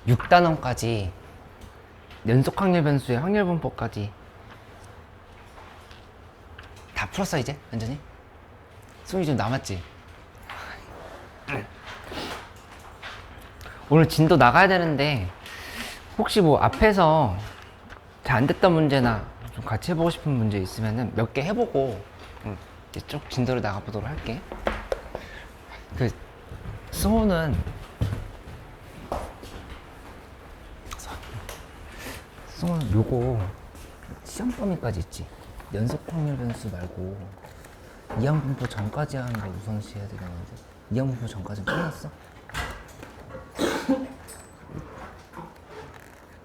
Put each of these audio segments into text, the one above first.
6단원까지 연속 확률 변수의 확률 분포까지 다 풀었어 이제 완전히? 숨이 좀 남았지? 오늘 진도 나가야 되는데 혹시 뭐 앞에서 잘 안 됐던 문제나 좀 같이 해보고 싶은 문제 있으면은 몇 개 해보고 이제 쭉 진도를 나가보도록 할게. 그 승호는 요거 시험 범위까지 있지. 연속 확률 변수 말고 이항 분포 전까지 하는 걸 우선시 해야 되겠는데 이항 분포 전까지는 끝났어?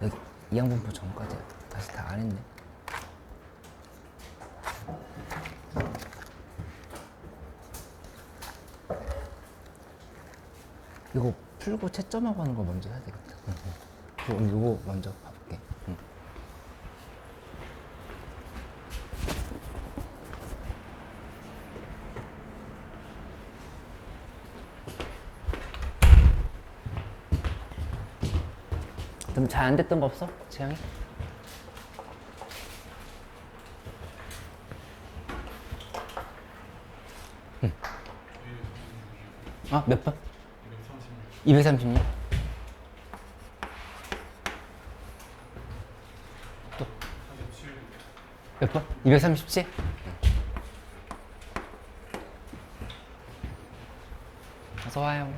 여기 이항 분포 전까지 다시 다 안 했네. 이거 풀고 채점하고 하는 거 먼저 해야 되겠다. 그럼 이거 먼저 봐볼게. 좀 잘 안 됐던 거 없어? 재영이? 응. 아, 몇 번? 236. 또? 몇 번? 237? 어서 와요.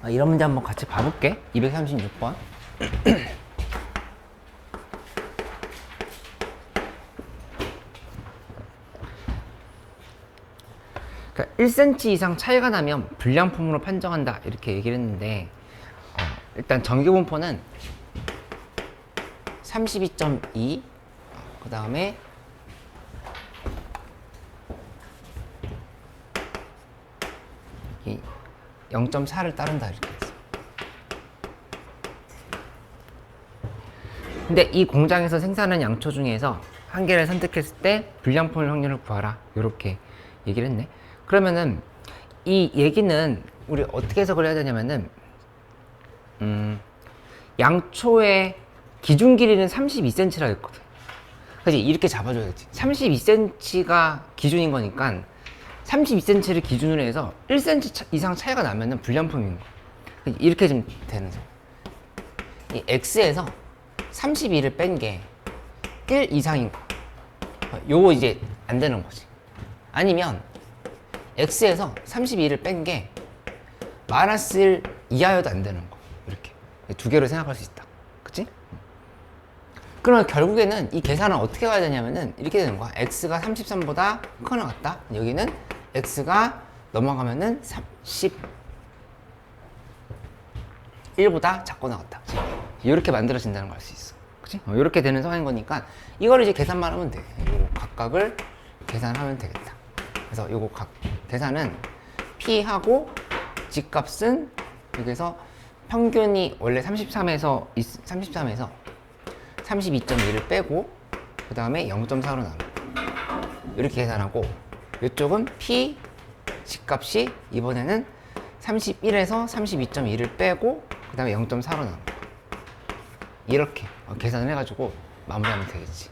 이런 문제 한번 같이 봐볼게. 236번. 그러니까 1cm 이상 차이가 나면 불량품으로 판정한다 이렇게 얘기를 했는데 일단 정규분포는 32.2 그 다음에 이 0.4를 따른다 이렇게 했어. 근데 이 공장에서 생산한 양초 중에서 한 개를 선택했을 때 불량품일 확률을 구하라 이렇게 얘기를 했네. 그러면은 이 얘기는 우리 어떻게 해석을 해야 되냐면은 양초의 기준 길이는 32cm라 했거든. 그치? 이렇게 잡아줘야지. 32cm가 기준인 거니까 32cm를 기준으로 해서 1cm 이상 차이가 나면은 불량품인 거야. 이렇게 좀 되는 거야. 이 x에서 32를 뺀 게 1 이상인 거. 요거 이제 안 되는 거지. 아니면 x에서 32를 뺀 게 마이너스 1 이하여도 안 되는 거. 이렇게 두 개로 생각할 수 있다. 그치? 그러면 결국에는 이 계산을 어떻게 가야 되냐면은 이렇게 되는 거야. x가 33보다 크거나 같다. 여기는 x가 넘어가면은 31보다 작거나 같다. 이렇게 만들어진다는 걸 알 수 있어. 그치? 이렇게 되는 상황인 거니까 이걸 이제 계산만 하면 돼. 요 각각을 계산하면 되겠다. 그래서 요거 각 계산은 p하고 g값은 여기서 평균이 원래 33에서 32.2를 빼고 그 다음에 0.4로 나눠 이렇게 계산하고 이쪽은 p g값이 이번에는 31에서 32.2를 빼고 그 다음에 0.4로 나눠 이렇게 계산을 해가지고 마무리하면 되겠지.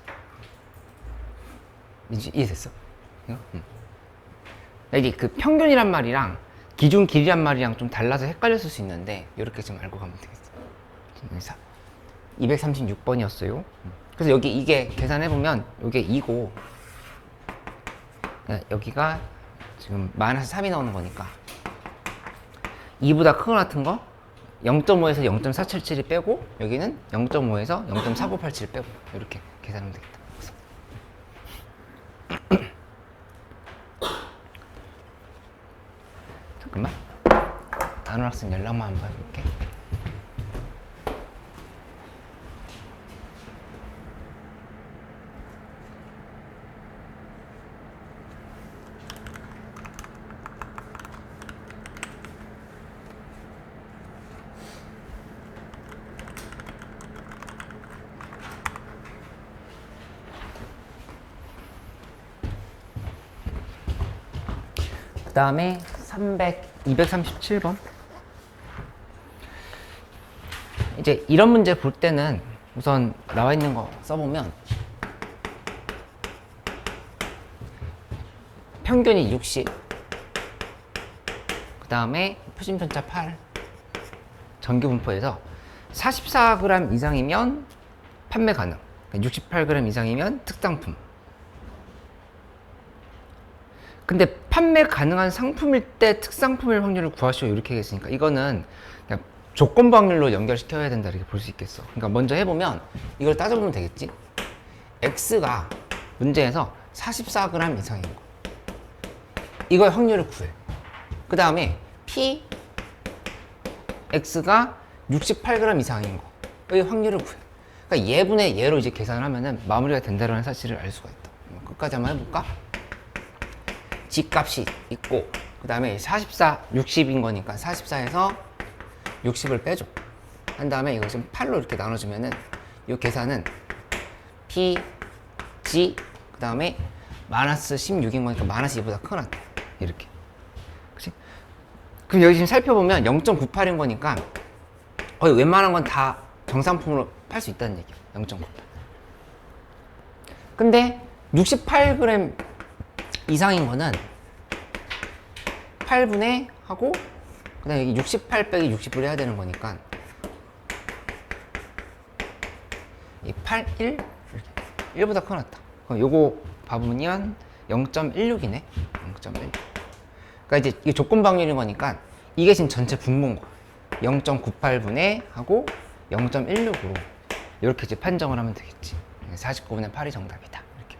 민지 이해됐어? 응? 여기 그 평균이란 말이랑 기준 길이란 말이랑 좀 달라서 헷갈렸을 수 있는데 이렇게 좀 알고 가면 되겠어. 236번이었어요. 그래서 여기 이게 계산해보면 이게 2고 여기가 지금 마이너스 3이 나오는 거니까 2보다 크거나 같은 거 0.5에서 0.477이 빼고 여기는 0.5에서 0.4987 빼고 이렇게 계산하면 되겠다. 잠깐만 다른 학생 연락만 한번 해볼게. 다음에 237번. 이제 이런 문제 볼 때는 우선 나와 있는 거 써보면 평균이 60, 그 다음에 표준편차 8, 전기분포에서 44g 이상이면 판매 가능, 68g 이상이면 특상품. 근데 판매 가능한 상품일 때 특상품일 확률을 구하시오 이렇게 했으니까 이거는 그냥 조건부 확률로 연결시켜야 된다 이렇게 볼 수 있겠어. 그러니까 먼저 해보면 이걸 따져보면 되겠지. X가 문제에서 44g 이상인 거, 이걸 확률을 구해. 그 다음에 P X가 68g 이상인 거의 확률을 구해. 그러니까 얘분의 얘로 이제 계산하면은 마무리가 된다는 사실을 알 수가 있다. 끝까지 한번 해볼까? G값이 있고, 그 다음에 44, 60인 거니까 44에서 60을 빼줘. 한 다음에 이거 좀 8로 이렇게 나눠주면은 이 계산은 P, G, 그 다음에 마이너스 16인 거니까 마이너스 2보다 크나 이렇게. 그치? 그럼 여기 지금 살펴보면 0.98인 거니까 거의 웬만한 건 다 정상품으로 팔 수 있다는 얘기야. 0.98. 근데 68g 이상인 거는 8분의 하고, 그 다음에 여기 68 빼기 60을 해야 되는 거니까 이 8, 1? 이렇게 1보다 커놨다. 그럼 요거 봐보면 0.16이네. 0.16. 그러니까 이제 이게 조건부 확률인 거니까 이게 지금 전체 분모인 거야. 0.98분의 하고 0.16으로 이렇게 이제 판정을 하면 되겠지. 49분의 8이 정답이다. 이렇게.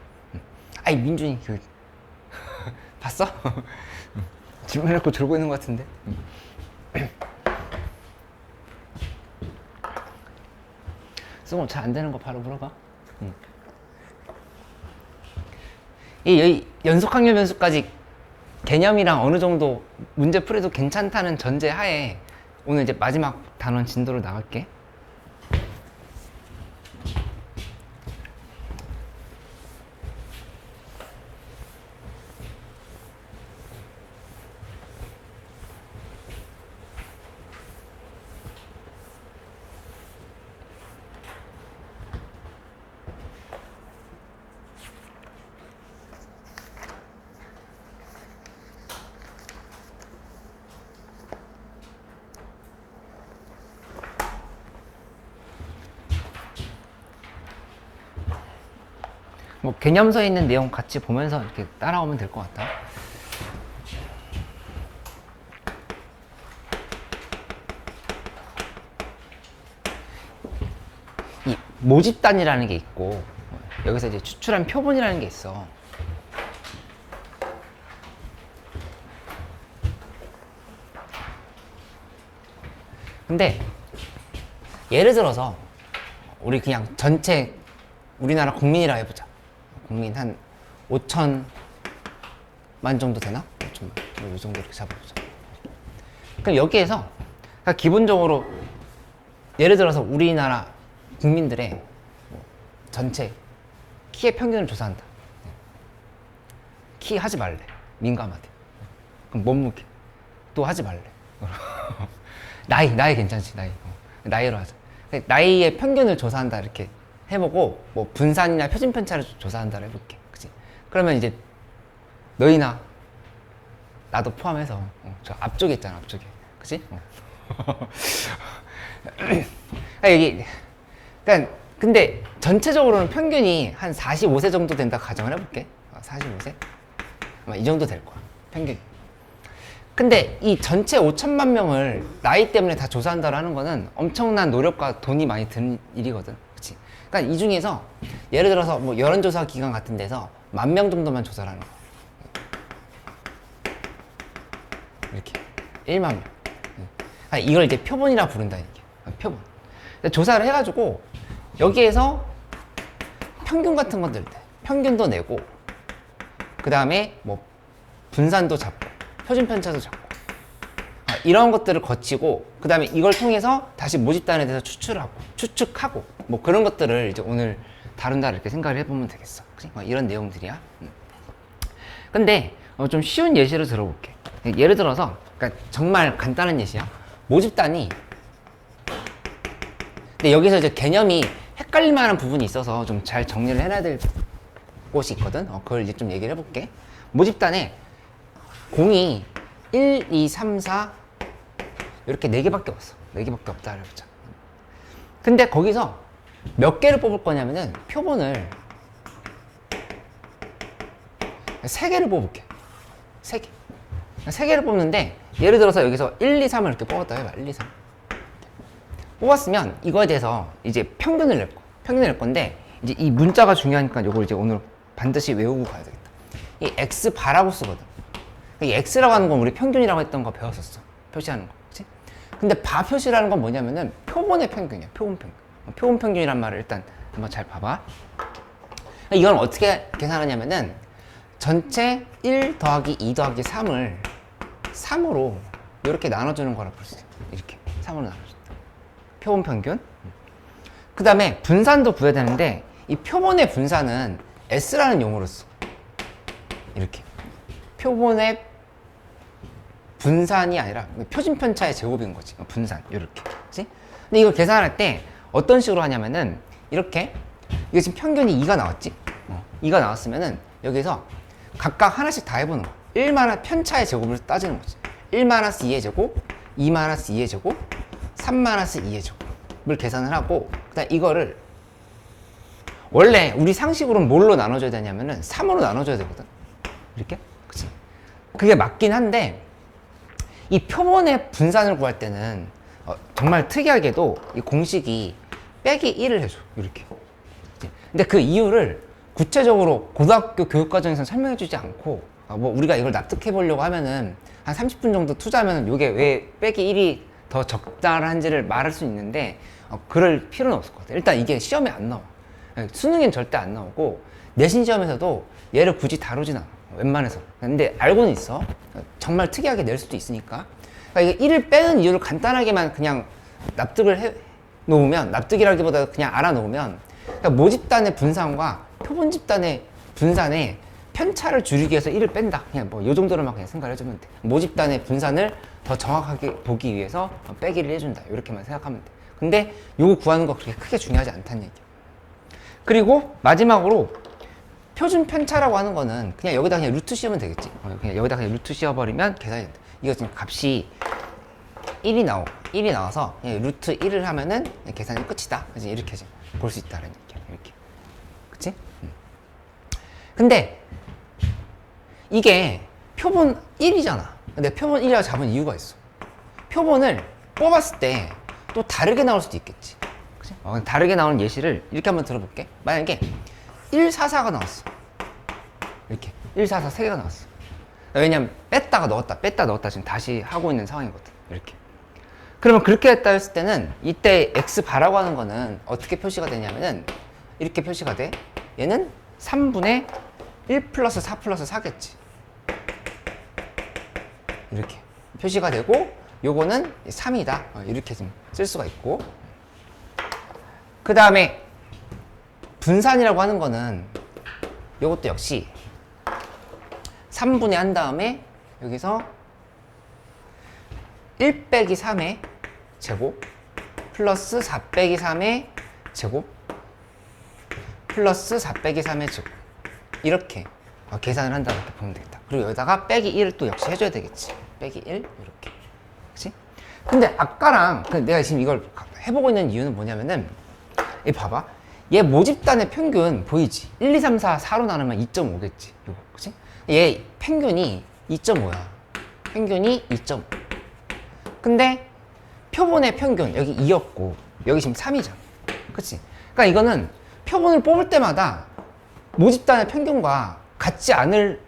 아이 민준이 그 봤어? 질문 놓고 졸고 있는 것 같은데. 수고 잘 안 되는 거 바로 물어봐. 이 연속 확률 변수까지 개념이랑 어느 정도 문제 풀이도 괜찮다는 전제 하에 오늘 이제 마지막 단원 진도로 나갈게. 뭐 개념서에 있는 내용 같이 보면서 이렇게 따라오면 될 것 같아. 이 모집단이라는 게 있고, 여기서 이제 추출한 표본이라는 게 있어. 근데 예를 들어서 우리 그냥 전체 우리나라 국민이라 해보자. 국민 한 5천만 정도 되나? 5천만. 이 정도 이렇게 잡아보자. 그럼 여기에서 그러니까 기본적으로 예를 들어서 우리나라 국민들의 전체 키의 평균을 조사한다. 키 하지 말래. 민감하대. 그럼 몸무게 또 하지 말래. 나이 괜찮지. 나이로 하자. 나이의 평균을 조사한다 이렇게 해보고, 뭐 분산이나 표준 편차를 조사한다고 해볼게. 그치? 그러면 이제 너희나 나도 포함해서 저 앞쪽에 있잖아. 앞쪽에. 그치? 그러니까 근데 전체적으로는 평균이 한 45세 정도 된다 가정을 해볼게. 45세? 아마 이 정도 될 거야. 평균. 근데 이 전체 5천만 명을 나이 때문에 다 조사한다고 하는 거는 엄청난 노력과 돈이 많이 드는 일이거든. 그치? 그러니까 이 중에서 예를 들어서 뭐 여론조사 기관 같은 데서 10,000명 정도만 조사를 하는 거야. 이렇게 1만 명. 이걸 이제 표본이라 부른다 이게. 표본. 조사를 해가지고 여기에서 평균 같은 것들 때 평균도 내고, 그 다음에 뭐 분산도 잡고 표준 편차도 잡고 이런 것들을 거치고, 그 다음에 이걸 통해서 다시 모집단에 대해서 추측하고 뭐 그런 것들을 이제 오늘 다룬다 이렇게 생각을 해보면 되겠어. 그치? 이런 내용들이야. 근데 좀 쉬운 예시를 들어볼게. 예를 들어서, 그러니까 정말 간단한 예시야. 모집단이, 근데 여기서 이제 개념이 헷갈릴 만한 부분이 있어서 좀 잘 정리를 해놔야 될 곳이 있거든. 그걸 이제 좀 얘기를 해볼게. 모집단에 공이 1, 2, 3, 4 이렇게 4개밖에 없어. 4개밖에 없다 그래보자. 근데 거기서 몇 개를 뽑을 거냐면은 표본을 3개를 뽑을게. 3개. 3개를 뽑는데 예를 들어서 여기서 1, 2, 3을 이렇게 뽑았다 해봐. 1, 2, 3. 뽑았으면 이거에 대해서 이제 평균을 낼 거. 평균을 낼 건데 이제 이 문자가 중요하니까 이걸 이제 오늘 반드시 외우고 가야 되겠다. 이 x 바라고 쓰거든. 이 x라고 하는 건 우리 평균이라고 했던 거 배웠었어. 표시하는 거. 그치? 근데 바 표시라는 건 뭐냐면은 표본의 평균이야. 표본 평균. 표본 평균이란 말을 일단 한번 잘 봐봐. 이건 어떻게 계산하냐면은 전체 1 더하기 2 더하기 3을 3으로 이렇게 나눠주는 거라 볼 수 있어. 이렇게 3으로 나눠준다. 표본 평균. 그 다음에 분산도 구해야 되는데 이 표본의 분산은 S라는 용어로 써. 이렇게. 표본의 분산이 아니라 표준 편차의 제곱인 거지. 분산. 이렇게. 그치? 근데 이걸 계산할 때 어떤 식으로 하냐면은 이렇게. 이게 지금 평균이 2가 나왔지? 2가 나왔으면은 여기서 각각 하나씩 다 해보는 거. 1 편차의 제곱을 따지는 거지. 1-2의 제곱, 2-2의 제곱, 3-2의 제곱을 계산을 하고, 그다음 이거를 원래 우리 상식으로는 뭘로 나눠줘야 되냐면은 3으로 나눠줘야 되거든. 이렇게? 그치? 그게 맞긴 한데 이 표본의 분산을 구할 때는 정말 특이하게도 이 공식이 빼기 1을 해줘. 이렇게. 그치? 근데 그 이유를 구체적으로 고등학교 교육과정에서는 설명해주지 않고 뭐 우리가 이걸 납득해 보려고 하면은 한 30분 정도 투자하면 이게 왜 빼기 1이 더 적절한지를 말할 수 있는데 그럴 필요는 없을 것 같아요. 일단 이게 시험에 안 나와. 수능엔 절대 안 나오고 내신 시험에서도 얘를 굳이 다루진 않아. 웬만해서. 근데 알고는 있어. 정말 특이하게 낼 수도 있으니까. 그러니까 이게 1을 빼는 이유를 간단하게만 그냥 납득을 해 놓으면, 납득이라기보다 그냥 알아 놓으면, 그러니까 모집단의 분산과 표본 집단의 분산의 편차를 줄이기 위해서 1을 뺀다. 그냥 뭐 요 정도로만 그냥 생각을 해주면 돼. 모집단의 분산을 더 정확하게 보기 위해서 빼기를 해준다. 이렇게만 생각하면 돼. 근데 요거 구하는 거 그렇게 크게 중요하지 않다는 얘기야. 그리고 마지막으로 표준 편차라고 하는 거는 그냥 여기다 그냥 루트 씌우면 되겠지. 그냥 여기다 그냥 루트 씌워버리면 계산이 된다. 이거 지금 값이 1이 나와서 그냥 루트 1을 하면은 계산이 끝이다. 그치? 이렇게 볼 수 있다는 얘기야. 이렇게. 그치? 근데 이게 표본 1이잖아. 근데 표본 1이라고 잡은 이유가 있어. 표본을 뽑았을 때 또 다르게 나올 수도 있겠지. 그치? 다르게 나오는 예시를 이렇게 한번 들어볼게. 만약에 144가 나왔어. 이렇게 144 3개가 나왔어. 왜냐면 뺐다가 넣었다 뺐다 넣었다 지금 다시 하고 있는 상황이거든. 이렇게. 그러면 그렇게 했다 했을 때는 이때 x 바라고 하는 거는 어떻게 표시가 되냐면은 이렇게 표시가 돼. 얘는 3분의 1 플러스 4 플러스 4겠지. 이렇게 표시가 되고 요거는 3이다. 이렇게 좀 쓸 수가 있고, 그 다음에 분산이라고 하는 거는 요것도 역시 3분의 한 다음에 여기서 1 빼기 3의 제곱 플러스 4 빼기 3의 제곱 플러스 4 빼기 3의 제곱 이렇게 계산을 한다 이렇게 보면 되겠다. 그리고 여기다가 빼기 1을 또 역시 해줘야 되겠지. 빼기 1 이렇게. 그치? 근데 아까랑 내가 지금 이걸 해보고 있는 이유는 뭐냐면은 이 봐봐. 얘 모집단의 평균 보이지? 1, 2, 3, 4, 4로 나누면 2.5겠지. 이거, 그치? 얘 평균이 2.5야. 평균이 2.5. 근데 표본의 평균 여기 2였고 여기 지금 3이잖아. 그치? 그러니까 이거는 표본을 뽑을 때마다 모집단의 평균과 같지 않을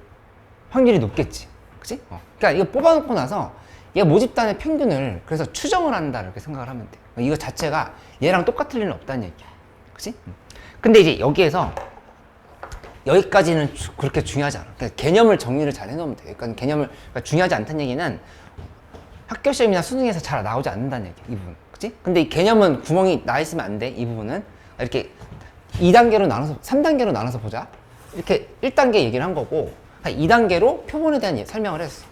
확률이 높겠지. 그치? 그러니까 이거 뽑아놓고 나서 얘 모집단의 평균을 그래서 추정을 한다 이렇게 생각을 하면 돼. 이거 자체가 얘랑 똑같을 일은 없다는 얘기야. 그치? 근데 이제 여기에서 여기까지는 그렇게 중요하지 않아. 그러니까 개념을 정리를 잘 해놓으면 돼. 그러니까 중요하지 않다는 얘기는 학교 시험이나 수능에서 잘 나오지 않는다는 얘기야. 이 부분. 그치? 근데 이 개념은 구멍이 나 있으면 안 돼. 이 부분은. 이렇게 2단계로 나눠서, 3단계로 나눠서 보자. 이렇게 1단계 얘기를 한 거고, 2단계로 표본에 대한 설명을 했어.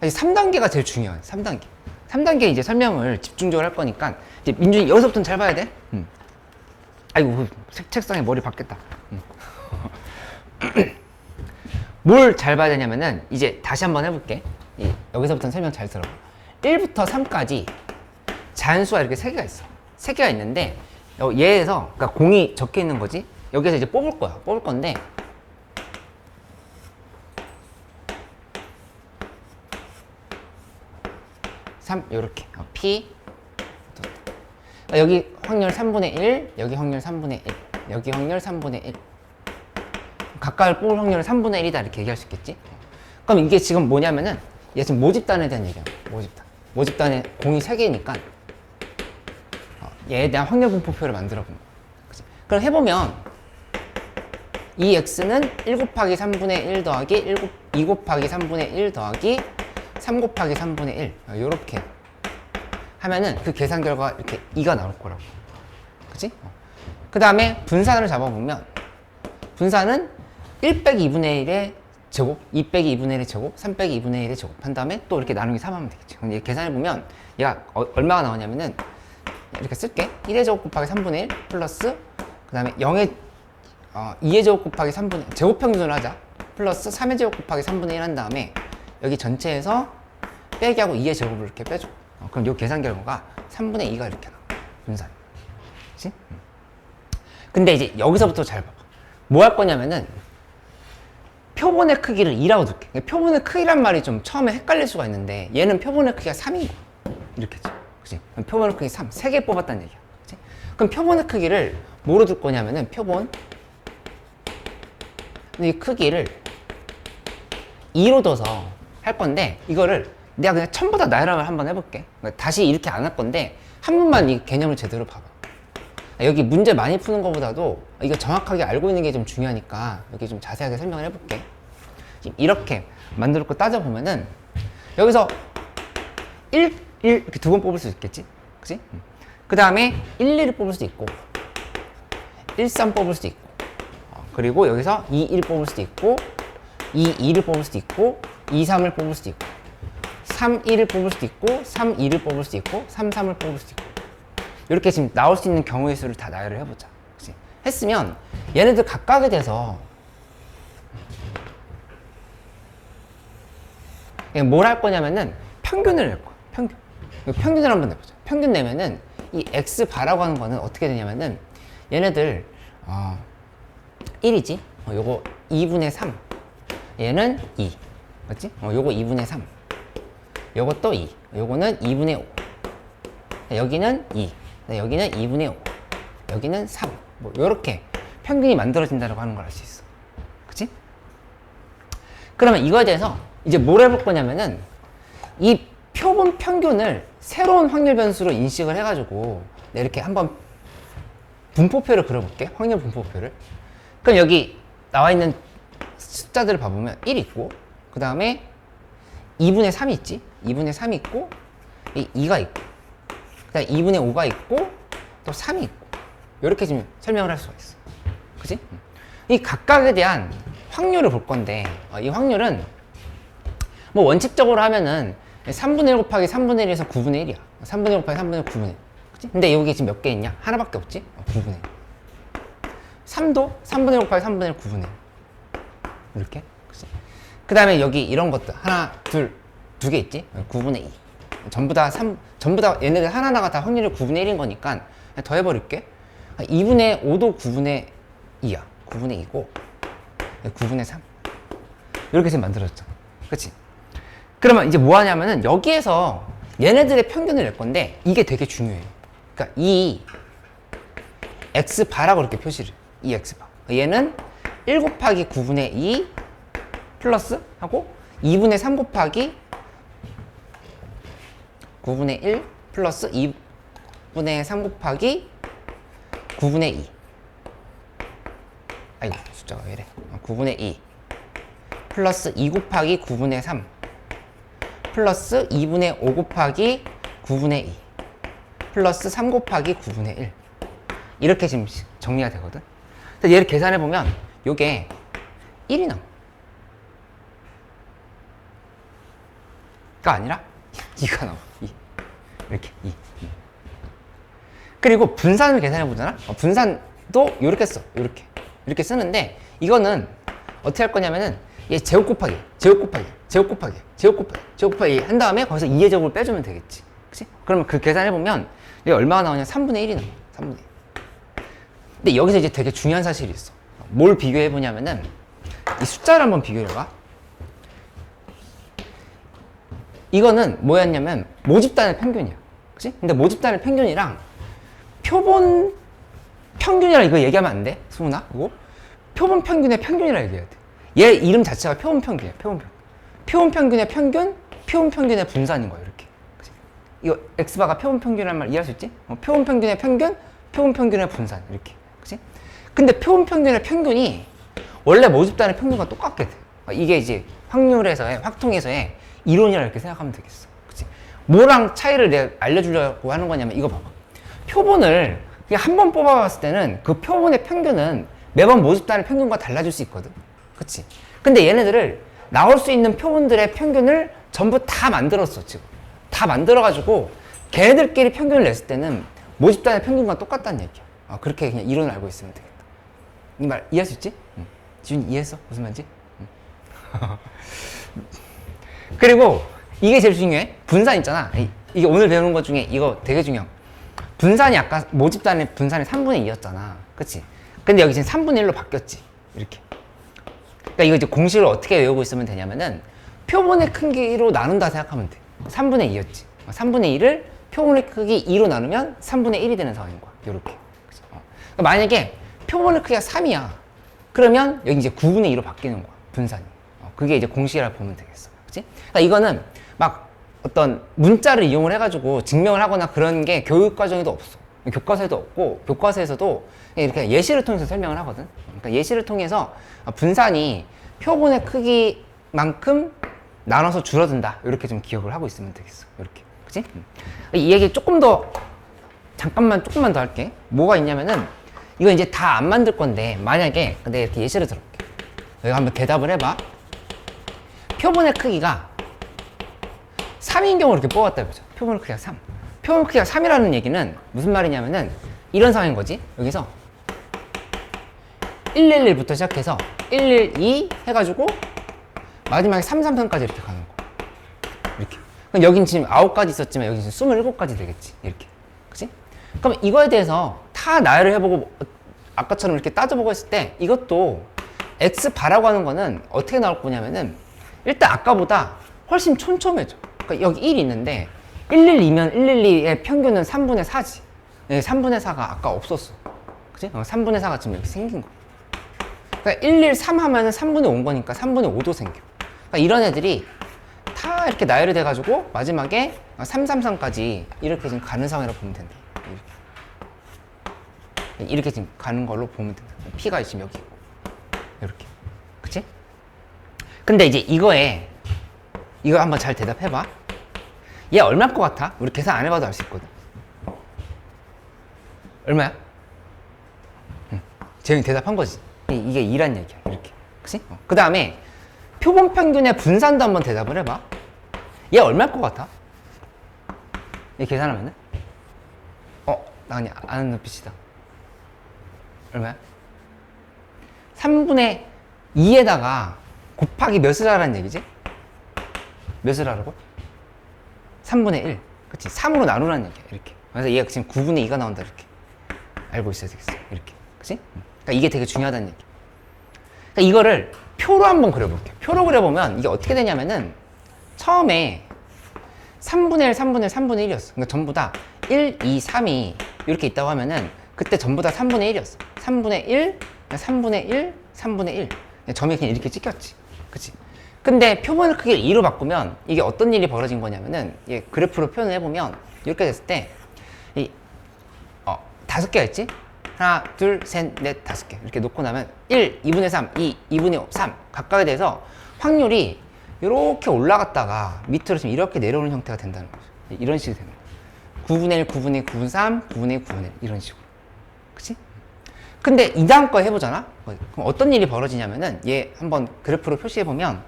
3단계가 제일 중요해. 3단계. 3단계 이제 설명을 집중적으로 할 거니까 이제 민준이 여기서부터는 잘 봐야 돼. 아이고 책상에 머리 박겠다. 뭘 잘 봐야 되냐면은 이제 다시 한번 해볼게. 여기서부터는 설명 잘 들어. 1부터 3까지 자연수가 이렇게 3개가 있어. 3개가 있는데 얘에서 그러니까 공이 적혀 있는 거지. 여기서 이제 뽑을 거야. 뽑을 건데 요렇게 P 여기 확률 3분의 1, 여기 확률 3분의 1, 여기 확률 3분의 1. 각각을 뽑을 확률은 3분의 1이다 이렇게 얘기할 수 있겠지? 그럼 이게 지금 뭐냐면은 얘 지금 모집단에 대한 얘기야. 모집단에 공이 3개니까 얘에 대한 확률 분포표를 만들어 본 거야. 그치? 그럼 해보면 이 x는 1 곱하기 3분의 1 더하기 2 곱하기 3분의 1 더하기 3 곱하기 3분의 1 요렇게 하면은 그 계산 결과가 이렇게 2가 나올 거라고. 그치? 그 다음에 분산을 잡아보면 분산은 1 빼기 2분의 1의 제곱, 2 빼기 2분의 1의 제곱, 3 빼기 2분의 1의 제곱 한 다음에 또 이렇게 나누기 3 하면 되겠지. 그럼 계산해보면 얘가 얼마가 나오냐면은 이렇게 쓸게. 1의 제곱 곱하기 3분의 1 플러스 그 다음에 0의 2의 제곱 곱하기 3분의 1 제곱 평균을 하자. 플러스 3의 제곱 곱하기 3분의 1 한 다음에 여기 전체에서 빼기하고 2의 제곱을 이렇게 빼줘. 그럼 이 계산 결과가 3분의 2가 이렇게 나와. 분산. 그치? 근데 이제 여기서부터 잘 봐봐. 뭐 할 거냐면은 표본의 크기를 2라고 둘게. 표본의 크기란 말이 좀 처음에 헷갈릴 수가 있는데 얘는 표본의 크기가 3인 거야. 이렇게지. 그치? 그럼 표본의 크기 3. 3개 뽑았다는 얘기야. 그치? 그럼 표본의 크기를 뭐로 둘 거냐면은 표본 이 크기를 2로 둬서 할 건데 이거를 내가 그냥 처음부터 나열함을 한번 해볼게. 그러니까 다시 이렇게 안 할 건데 한 번만 이 개념을 제대로 봐봐. 여기 문제 많이 푸는 것보다도 이거 정확하게 알고 있는 게 좀 중요하니까 여기 좀 자세하게 설명을 해볼게. 이렇게 만들었고 따져보면은 여기서 1 이렇게 2번 뽑을 수 있겠지? 그치? 그 다음에 1, 2를 뽑을 수도 있고 1, 3 뽑을 수도 있고 그리고 여기서 2, 1 뽑을 수도 있고 2, 2를 뽑을 수도 있고 2, 3을 뽑을 수도 있고 3, 1을 뽑을 수도 있고 3, 2를 뽑을 수도 있고 3, 3을 뽑을 수도 있고 이렇게 지금 나올 수 있는 경우의 수를 다 나열을 해보자. 그치? 했으면 얘네들 각각에 대해서 뭘 할 거냐면은 평균을 낼 거야. 평균을 한번 내보자. 평균 내면은 이 x 바라고 하는 거는 어떻게 되냐면은 얘네들 1이지? 요거 2분의 3 얘는 2 맞지? 요거 2분의 3 요것도 2 요거는 2분의 5 여기는 2 여기는 2분의 5 여기는 3 뭐 요렇게 평균이 만들어진다고 하는 걸 알 수 있어. 그치? 그러면 이거에 대해서 이제 뭘 해볼 거냐면은 이 표본 평균을 새로운 확률 변수로 인식을 해가지고 이렇게 한번 분포표를 그려볼게. 확률 분포표를. 그럼 여기 나와 있는 숫자들을 봐보면 1 있고 그 다음에 2분의 3이 있지. 2분의 3이 있고 2가 있고 그 다음에 2분의 5가 있고 또 3이 있고 이렇게 지금 설명을 할 수가 있어. 그치? 이 각각에 대한 확률을 볼 건데 이 확률은 뭐 원칙적으로 하면은 3분의 1 곱하기 3분의 1에서 9분의 1이야. 3분의 1 곱하기 3분의 1 9분의 1. 그치? 근데 여기 지금 몇 개 있냐? 하나밖에 없지? 9분의 1. 3도 3분의 1 곱하기 3분의 1 9분의 1. 이렇게. 그 다음에 여기 이런 것들 하나, 둘, 두 개 있지? 9분의 2. 전부 다 얘네들 하나하나가 다 확률이 9분의 1인 거니까 더해버릴게. 2분의 5도 9분의 2야. 9분의 2고 9분의 3. 이렇게 지금 만들어졌잖아. 그치? 그러면 이제 뭐 하냐면은 여기에서 얘네들의 평균을 낼 건데 이게 되게 중요해. 그러니까 이 x바라고 이렇게 표시를 해. 이 x바. 얘는 1 곱하기 9분의 2 플러스 하고 2분의 3 곱하기 9분의 1 플러스 2분의 3 곱하기 9분의 2. 아이고 숫자가 왜 이래. 9분의 2 플러스 2 곱하기 9분의 3 플러스 2분의 5 곱하기 9분의 2 플러스 3 곱하기 9분의 1 이렇게 지금 정리가 되거든. 그래서 얘를 계산해보면 요게 1이 나와. 아니라 2가 나와. 2. 이렇게 2. 그리고 분산을 계산해 보잖아. 분산도 이렇게 써. 이렇게 쓰는데 이거는 어떻게 할 거냐면은 얘 제곱 곱하기 한 다음에 거기서 2의 제곱을 빼주면 되겠지. 그치? 그러면 그 계산해 보면 이게 얼마가 나오냐? 3분의 1이 나와. 3분의 1. 근데 여기서 이제 되게 중요한 사실이 있어. 뭘 비교해 보냐면은 이 숫자를 한번 비교해 봐. 이거는 뭐였냐면 모집단의 평균이야. 그치? 근데 모집단의 평균이랑 표본 평균이라 이거 얘기하면 안 돼. 수문아, 이거 표본 평균의 평균이라 얘기해야 돼. 얘 이름 자체가 표본 평균이야. 표본 평균의 평균, 표본 평균의 분산인 거야. 이렇게. 그치? 이거 x바가 표본 평균이라는 말 이해할 수 있지? 표본 평균의 평균, 표본 평균의 분산. 이렇게. 그치? 근데 표본 평균의 평균이 원래 모집단의 평균과 똑같게 돼. 이게 이제 확률에서의, 확통에서의 이론이라 이렇게 생각하면 되겠어. 그치? 뭐랑 차이를 내가 알려주려고 하는 거냐면 이거 봐봐. 표본을 그냥 한 번 뽑아봤을 때는 그 표본의 평균은 매번 모집단의 평균과 달라질 수 있거든. 그치? 근데 얘네들을 나올 수 있는 표본들의 평균을 전부 다 만들었어, 지금. 다 만들어가지고 걔네들끼리 평균을 냈을 때는 모집단의 평균과 똑같다는 얘기야. 그렇게 그냥 이론을 알고 있으면 되겠다. 이 말 이해할 수 있지? 지훈이 이해했어? 무슨 말인지? 그리고 이게 제일 중요해. 분산 있잖아. 이게 오늘 배우는 것 중에 이거 되게 중요해. 분산이 아까 모집단의 분산이 3분의 2였잖아. 그치? 근데 여기 지금 3분의 1로 바뀌었지. 이렇게. 그러니까 이거 이제 공식을 어떻게 외우고 있으면 되냐면은 표본의 크기로 나눈다 생각하면 돼. 3분의 2였지. 3분의 2를 표본의 크기 2로 나누면 3분의 1이 되는 상황인 거야. 요렇게. 그러니까 만약에 표본의 크기가 3이야. 그러면 여기 이제 9분의 2로 바뀌는 거야. 분산이. 그게 이제 공식이라고 보면 되겠어. 그치? 그러니까 이거는 막 어떤 문자를 이용을 해가지고 증명을 하거나 그런 게 교육과정에도 없어. 교과서에도 없고, 교과서에서도 이렇게 예시를 통해서 설명을 하거든. 그러니까 예시를 통해서 분산이 표본의 크기만큼 나눠서 줄어든다. 이렇게 좀 기억을 하고 있으면 되겠어. 이렇게. 그치? 이 얘기 조금만 더 할게. 뭐가 있냐면은, 이거 이제 다 안 만들 건데, 만약에, 내가 이렇게 예시를 들어볼게. 여기 한번 대답을 해봐. 표본의 크기가 3인 경우를 이렇게 뽑았다 해보자. 표본의 크기가 3. 표본 크기가 3이라는 얘기는 무슨 말이냐면은 이런 상황인 거지. 여기서 111부터 시작해서 112 해가지고 마지막에 333까지 이렇게 가는 거. 이렇게. 그럼 여긴 지금 9가지 있었지만 여기 지금 27가지 되겠지. 이렇게. 그치? 그럼 이거에 대해서 다 나열을 해보고 아까처럼 이렇게 따져보고 했을 때 이것도 X바라고 하는 거는 어떻게 나올 거냐면은 일단 아까보다 훨씬 촘촘해져. 그러니까 여기 1이 있는데 112면 112의 평균은 3분의 4지. 3분의 4가 아까 없었어. 그치? 3분의 4가 지금 이렇게 생긴 거. 그러니까 113 하면은 3분의 5인 거니까 3분의 5도 생겨. 그러니까 이런 애들이 다 이렇게 나열이 돼가지고 마지막에 333까지 이렇게 지금 가는 상황이라고 보면 된다. 이렇게 지금 가는 걸로 보면 된다. P가 지금 여기 있고. 이렇게. 그치? 근데 이제 이거 한번 잘 대답해봐. 얘 얼마일 것 같아? 우리 계산 안 해봐도 알 수 있거든. 얼마야? 재영이 대답한 거지. 이게 2란 얘기야. 이렇게. 그치? 그 다음에 표본 평균의 분산도 한번 대답을 해봐. 얘 얼마일 것 같아? 얘 계산하면은? 나 그냥 아는 눈빛이다. 얼마야? 3분의 2에다가 곱하기 몇을 하라는 얘기지? 몇을 하라고? 3분의 1. 그치? 3으로 나누라는 얘기야. 이렇게. 그래서 얘가 지금 9분의 2가 나온다. 이렇게. 알고 있어야 되겠어. 이렇게. 그치? 그러니까 이게 되게 중요하다는 얘기. 그러니까 이거를 표로 한번 그려볼게요. 표로 그려보면 이게 어떻게 되냐면은 처음에 3분의 1, 3분의 1, 3분의 1이었어. 그러니까 전부 다 1, 2, 3이 이렇게 있다고 하면은 그때 전부 다 3분의 1이었어. 3분의 1, 3분의 1, 3분의 1. 점이 그냥 이렇게 찍혔지. 그치? 근데 표본의 크기를 2로 바꾸면 이게 어떤 일이 벌어진 거냐면은 얘 그래프로 표현을 해보면 이렇게 됐을 때 이 5개가 있지? 하나, 둘, 셋, 넷, 5개 이렇게 놓고 나면 1, 2분의 3, 2, 2분의 5, 3 각각에 대해서 확률이 이렇게 올라갔다가 밑으로 지금 이렇게 내려오는 형태가 된다는 거죠. 이런 식이 되는 거예요. 9분의 1, 9분의 1, 9분의 3, 9분의 1, 9분의 1 이런 식으로. 그치? 근데 이 다음 거 해보잖아? 그럼 어떤 일이 벌어지냐면은 얘 한번 그래프로 표시해보면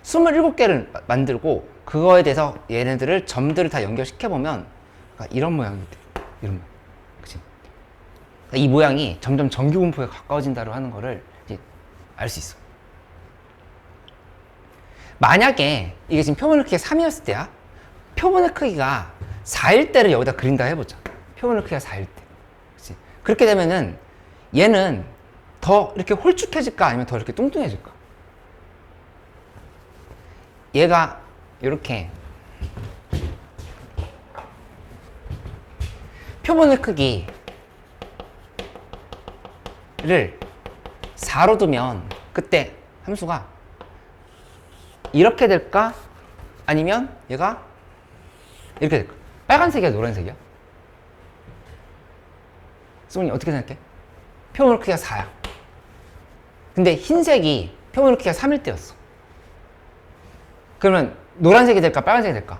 27개를 만들고 그거에 대해서 얘네들을 점들을 다 연결시켜보면 그러니까 이런 모양이 돼. 이런 모양. 그치? 그러니까 이 모양이 점점 정규분포에 가까워진다고 하는 거를 이제 알 수 있어. 만약에 이게 지금 표본의 크기가 3이었을 때야. 표본의 크기가 4일 때를 여기다 그린다 해보자. 표본의 크기가 4일 때. 그치? 그렇게 되면은 얘는 더 이렇게 홀쭉해질까 아니면 더 이렇게 뚱뚱해질까? 얘가 이렇게 표본의 크기를 4로 두면 그때 함수가 이렇게 될까? 아니면 얘가 이렇게 될까? 빨간색이야 노란색이야? 수문이 어떻게 생각해? 표본의 크기가 4야. 근데 흰색이 표본의 크기가 3일 때였어. 그러면 노란색이 될까? 빨간색이 될까?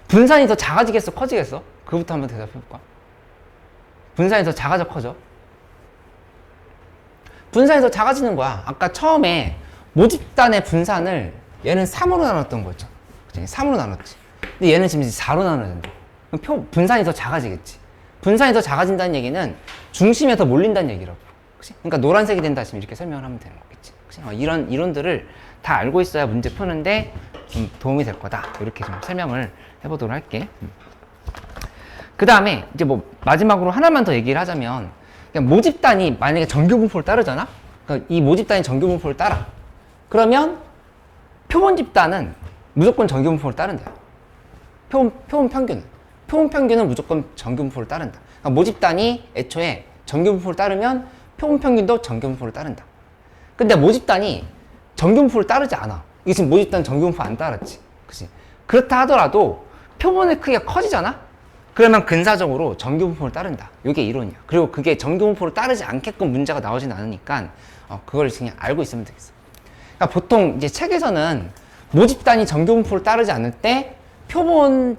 분산이 더 작아지겠어? 커지겠어? 그거부터 한번 대답해볼까? 분산이 더 작아져? 커져? 분산이 더 작아지는 거야. 아까 처음에 모집단의 분산을 얘는 3으로 나눴던 거였죠. 3으로 나눴지. 근데 얘는 지금 4로 나눠야 된다. 그럼 분산이 더 작아지겠지. 분산이 더 작아진다는 얘기는 중심에 더 몰린다는 얘기라고. 그치? 그러니까 노란색이 된다 지금 이렇게 설명을 하면 되는 거겠지. 그치? 이런 이론들을 다 알고 있어야 문제 푸는데 좀 도움이 될 거다. 이렇게 좀 설명을 해보도록 할게. 그 다음에 이제 뭐 마지막으로 하나만 더 얘기를 하자면 그냥 모집단이 만약에 정규분포를 따르잖아? 그러니까 이 모집단이 정규분포를 따라. 그러면 표본 집단은 무조건 정규분포를 따른다. 표본 평균은 무조건 정규분포를 따른다. 그러니까 모집단이 애초에 정규분포를 따르면 표본 평균도 정규분포를 따른다. 근데 모집단이 정규분포를 따르지 않아. 이게 지금 모집단 정규분포 안 따랐지. 그치? 그렇다 하더라도 표본의 크기가 커지잖아? 그러면 근사적으로 정규분포를 따른다. 이게 이론이야. 그리고 그게 정규분포를 따르지 않게끔 문제가 나오진 않으니까 그걸 그냥 알고 있으면 되겠어. 그러니까 보통 이제 책에서는 모집단이 정규분포를 따르지 않을 때 표본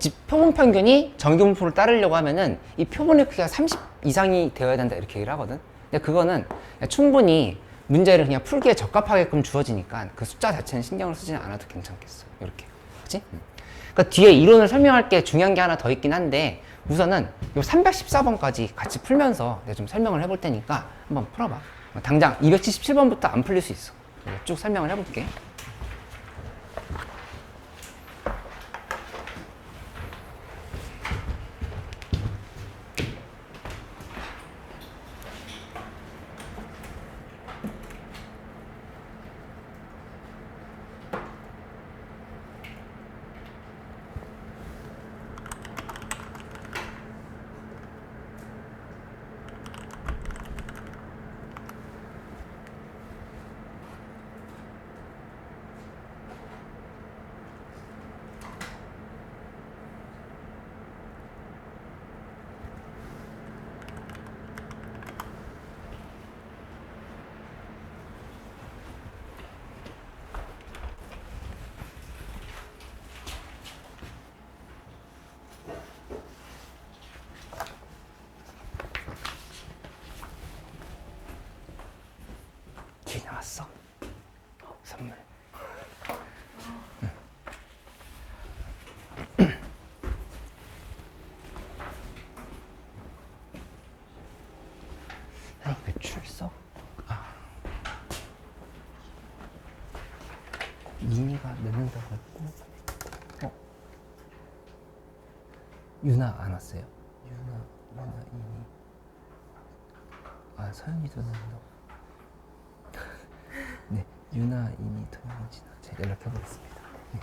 평균이 정규분포를 따르려고 하면은 이 표본의 크기가 30 이상이 되어야 된다 이렇게 얘기를 하거든. 근데 그거는 충분히 문제를 그냥 풀기에 적합하게끔 주어지니까 그 숫자 자체는 신경을 쓰지는 않아도 괜찮겠어. 이렇게. 그치? 그러니까 뒤에 이론을 설명할 게 중요한 게 하나 더 있긴 한데 우선은 요 314번까지 같이 풀면서 내가 좀 설명을 해볼 테니까 한번 풀어봐. 당장 277번부터 안 풀릴 수 있어. 쭉 설명을 해볼게. 나왔어. 선물. 출석? 이니가 늦는다고 했고, 유나 안 왔어요? 유나, 이니. 서연이도 늦는다고. 네, 유나, 이니, 토영진 제가 연락해보겠습니다. 네.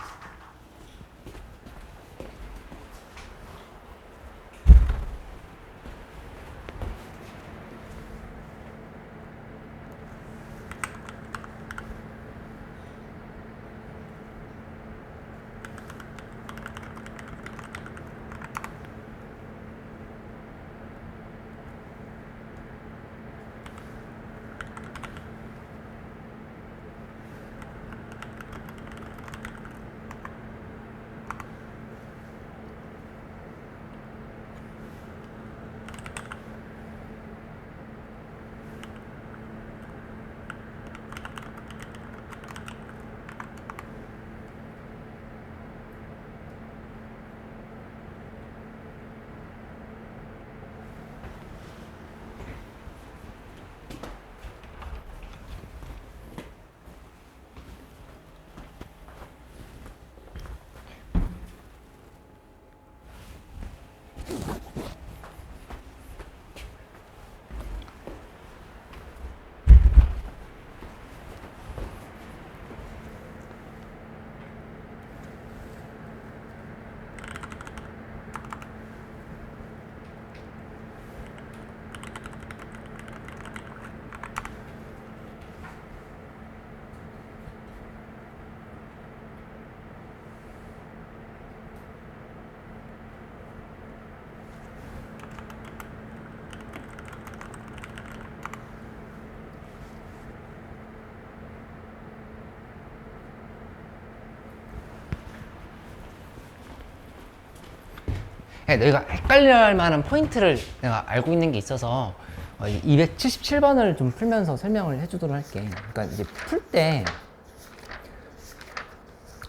너희가 헷갈릴 만한 포인트를 내가 알고 있는 게 있어서 277번을 좀 풀면서 설명을 해주도록 할게. 그러니까 이제 풀 때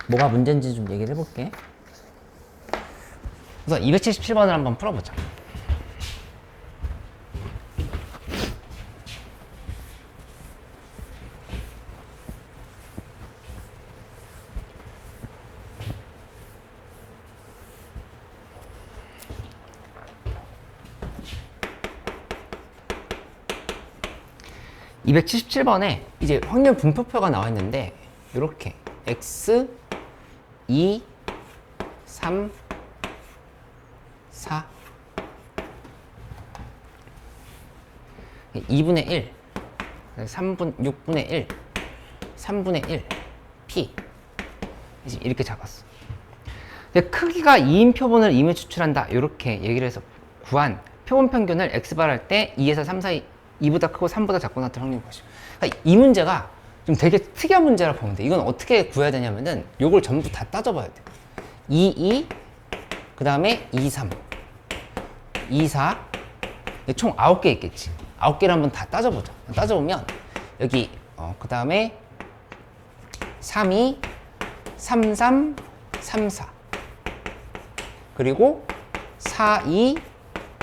뭐가 문제인지 좀 얘기를 해볼게. 우선 277번을 한번 풀어보자. (277번에) 이제 확률 분포표가 나와 있는데 이렇게 x 2 3 4 2분의 1 6분의 1 3분의 1 p 이렇게 잡았어. 근데 크기가 2인 표본을 임의 추출한다 이렇게 얘기를 해서 구한 표본 평균을 x발 할 때 2에서 3 사이 2보다 크고 3보다 작고 나타날 확률 것이고. 그러니까 이 문제가 좀 되게 특이한 문제라 보면 돼. 이건 어떻게 구해야 되냐면은 요걸 전부 다 따져봐야 돼. 2, 그 다음에 2, 3, 2, 4, 총 9개 있겠지. 9개를 한번 다 따져보자. 따져보면 여기 그 다음에 3, 2, 3, 3, 3, 4 그리고 4, 2,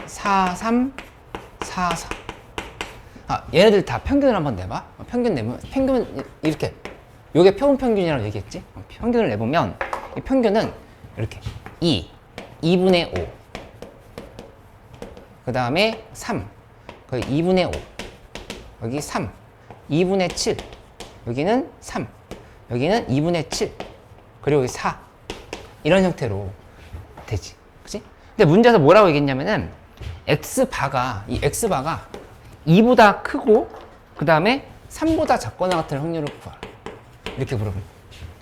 4, 3, 4, 4 얘네들 다 평균을 한번 내봐. 평균 내면 평균 이렇게 요게 표본 평균이라고 얘기했지. 평균을 내보면 이 평균은 이렇게 2분의 5 그 다음에 3 거기 2분의 5 여기 3 2분의 7 여기는 3 여기는 2분의 7 그리고 여기 4 이런 형태로 되지. 그치? 근데 문제에서 뭐라고 얘기했냐면은 x바가 이 x바가 2보다 크고 그 다음에 3보다 작거나 같은 확률을 구하라 이렇게 물어보는 거야.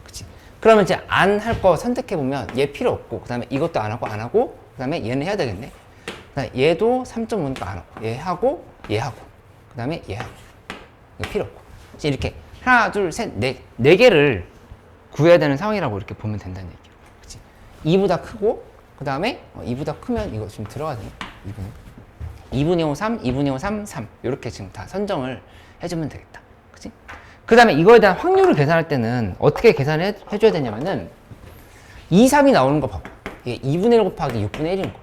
그치? 그러면 이제 안 할 거 선택해보면 얘 필요 없고 그 다음에 이것도 안 하고 그 다음에 얘는 해야 되겠네. 그다음에 얘도 3.5니까 안 하고 얘 하고 그 다음에 얘 하고 이거 필요 없고 이제 이렇게 하나 둘셋네 개를 구해야 되는 상황이라고 이렇게 보면 된다는 얘기야. 그치? 2보다 크고 그 다음에 2보다 크면 이거 지금 들어가야 되나? 2분의 5, 3, 2분의 5, 3, 3 이렇게 지금 다 선정을 해주면 되겠다. 그치? 그 다음에 이거에 대한 확률을 계산할 때는 어떻게 계산을 해줘야 되냐면은 2, 3이 나오는 거 봐봐. 이게 2분의 1 곱하기 6분의 1인 거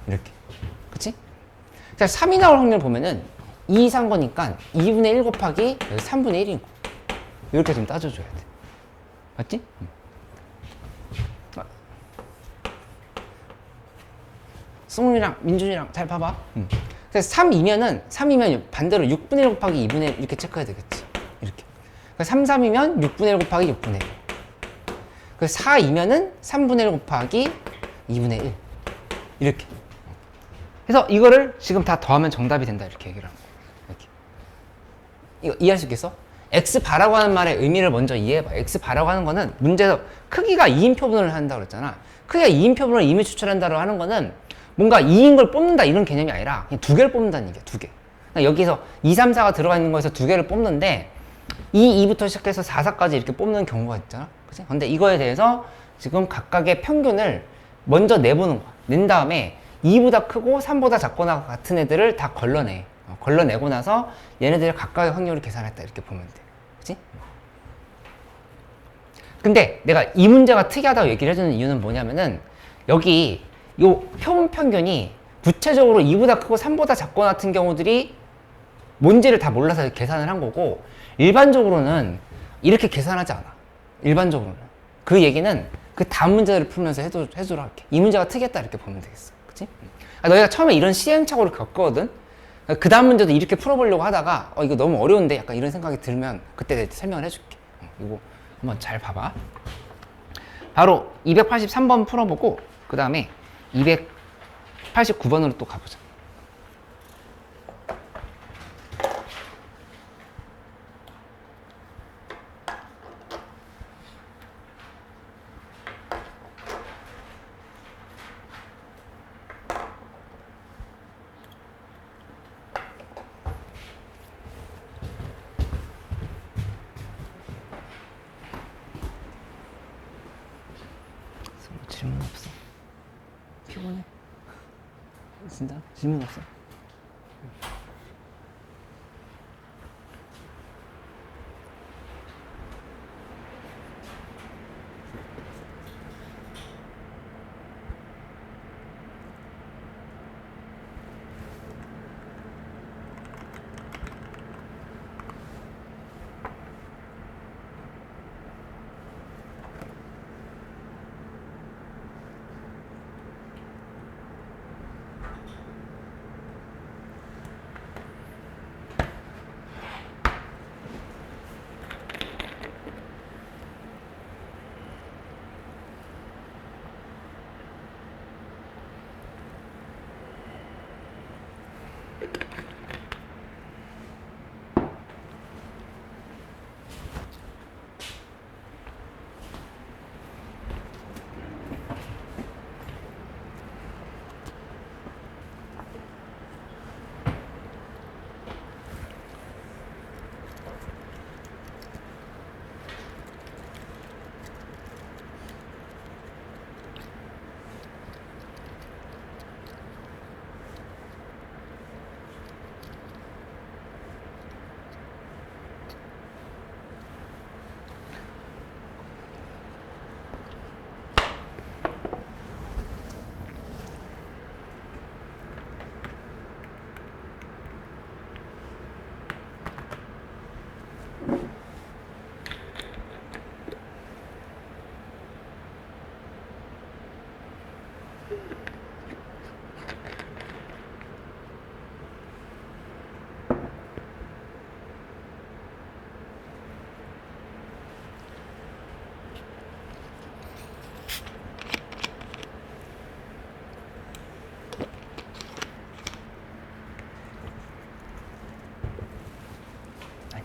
이렇게. 그치? 자, 3이 나올 확률 보면은 2 산 거니까 2분의 1 곱하기 3분의 1인 거 이렇게 좀 따져줘야 돼. 맞지? 승훈이랑 민준이랑 잘 봐봐. 그래서 3이면 반대로 6분의 1 곱하기 2분의 1 이렇게 체크해야 되겠지. 이렇게. 그러니까 3, 3이면 6분의 1 곱하기 6분의 1. 그 4이면은 3분의 1 곱하기 2분의 1. 이렇게. 그래서 이거를 지금 다 더하면 정답이 된다. 이렇게 얘기를 하는 거야. 이렇게. 이거 이해할 수 있겠어? x바라고 하는 말의 의미를 먼저 이해해봐. x바라고 하는 거는 문제에서 크기가 2인 표본을 한다고 그랬잖아. 크기가 2인 표본을 임의 추출한다고 하는 거는 뭔가 2인 걸 뽑는다 이런 개념이 아니라 그냥 두 개를 뽑는다는 얘기야. 두 개. 그러니까 여기서 2, 3, 4가 들어가 있는 거에서 두 개를 뽑는데 2부터 시작해서 4, 4까지 이렇게 뽑는 경우가 있잖아. 그치? 근데 이거에 대해서 지금 각각의 평균을 먼저 내보는 거야. 낸 다음에 2보다 크고 3보다 작거나 같은 애들을 다 걸러내. 걸러내고 나서 얘네들의 각각의 확률을 계산했다 이렇게 보면 돼. 그치? 근데 내가 이 문제가 특이하다고 얘기를 해주는 이유는 뭐냐면은 여기 요 표본 평균이 구체적으로 2보다 크고 3보다 작거나 같은 경우들이 뭔지를 다 몰라서 계산을 한 거고 일반적으로는 이렇게 계산하지 않아. 일반적으로는. 그 얘기는 그 다음 문제를 풀면서 해주라 할게. 이 문제가 특이했다 이렇게 보면 되겠어. 그치? 너희가 처음에 이런 시행착오를 겪거든? 그 다음 문제도 이렇게 풀어보려고 하다가 이거 너무 어려운데 약간 이런 생각이 들면 그때 내가 설명을 해줄게. 이거 한번 잘 봐봐. 바로 283번 풀어보고 그 다음에 289번으로 또 가보자. 질문 없어. 피곤해. 진짜? 질문 없어?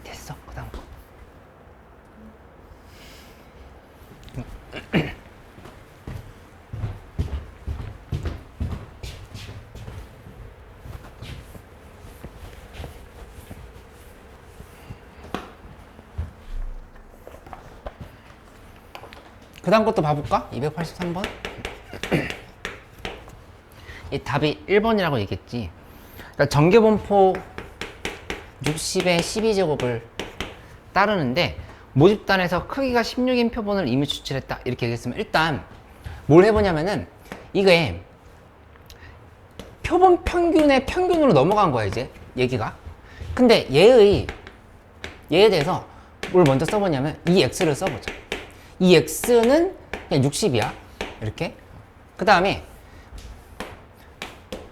됐어. 그 다음 거. 그 다음 것도 봐볼까? 283번. 이 답이 1번이라고 얘기했지. 그러니까 전개분포 60의 12제곱을 따르는데 모집단에서 크기가 16인 표본을 이미 추출했다 이렇게 얘기했으면 일단 뭘 해보냐면은 이게 표본 평균의 평균으로 넘어간 거야 이제 얘기가. 근데 얘에 대해서 뭘 먼저 써보냐면 이 x를 써보자. 이 x는 그냥 60이야 이렇게. 그 다음에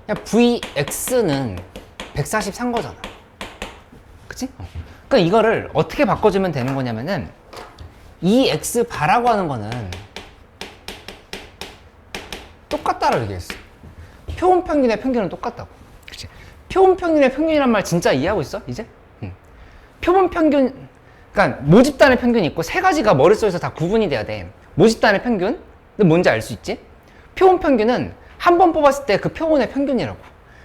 vx는 143 거잖아. 그치? 그러니까 이거를 어떻게 바꿔주면 되는 거냐면은 이 x 바라고 하는 거는 똑같다라고 얘기했어. 표본 평균의 평균은 똑같다고. 그치? 표본 평균의 평균이란 말 진짜 이해하고 있어? 이제? 표본 평균, 그러니까 모집단의 평균이 있고 세 가지가 머릿속에서 다 구분이 돼야 돼. 모집단의 평균? 근데 뭔지 알 수 있지? 표본 평균은 한 번 뽑았을 때 그 표본의 평균이라고.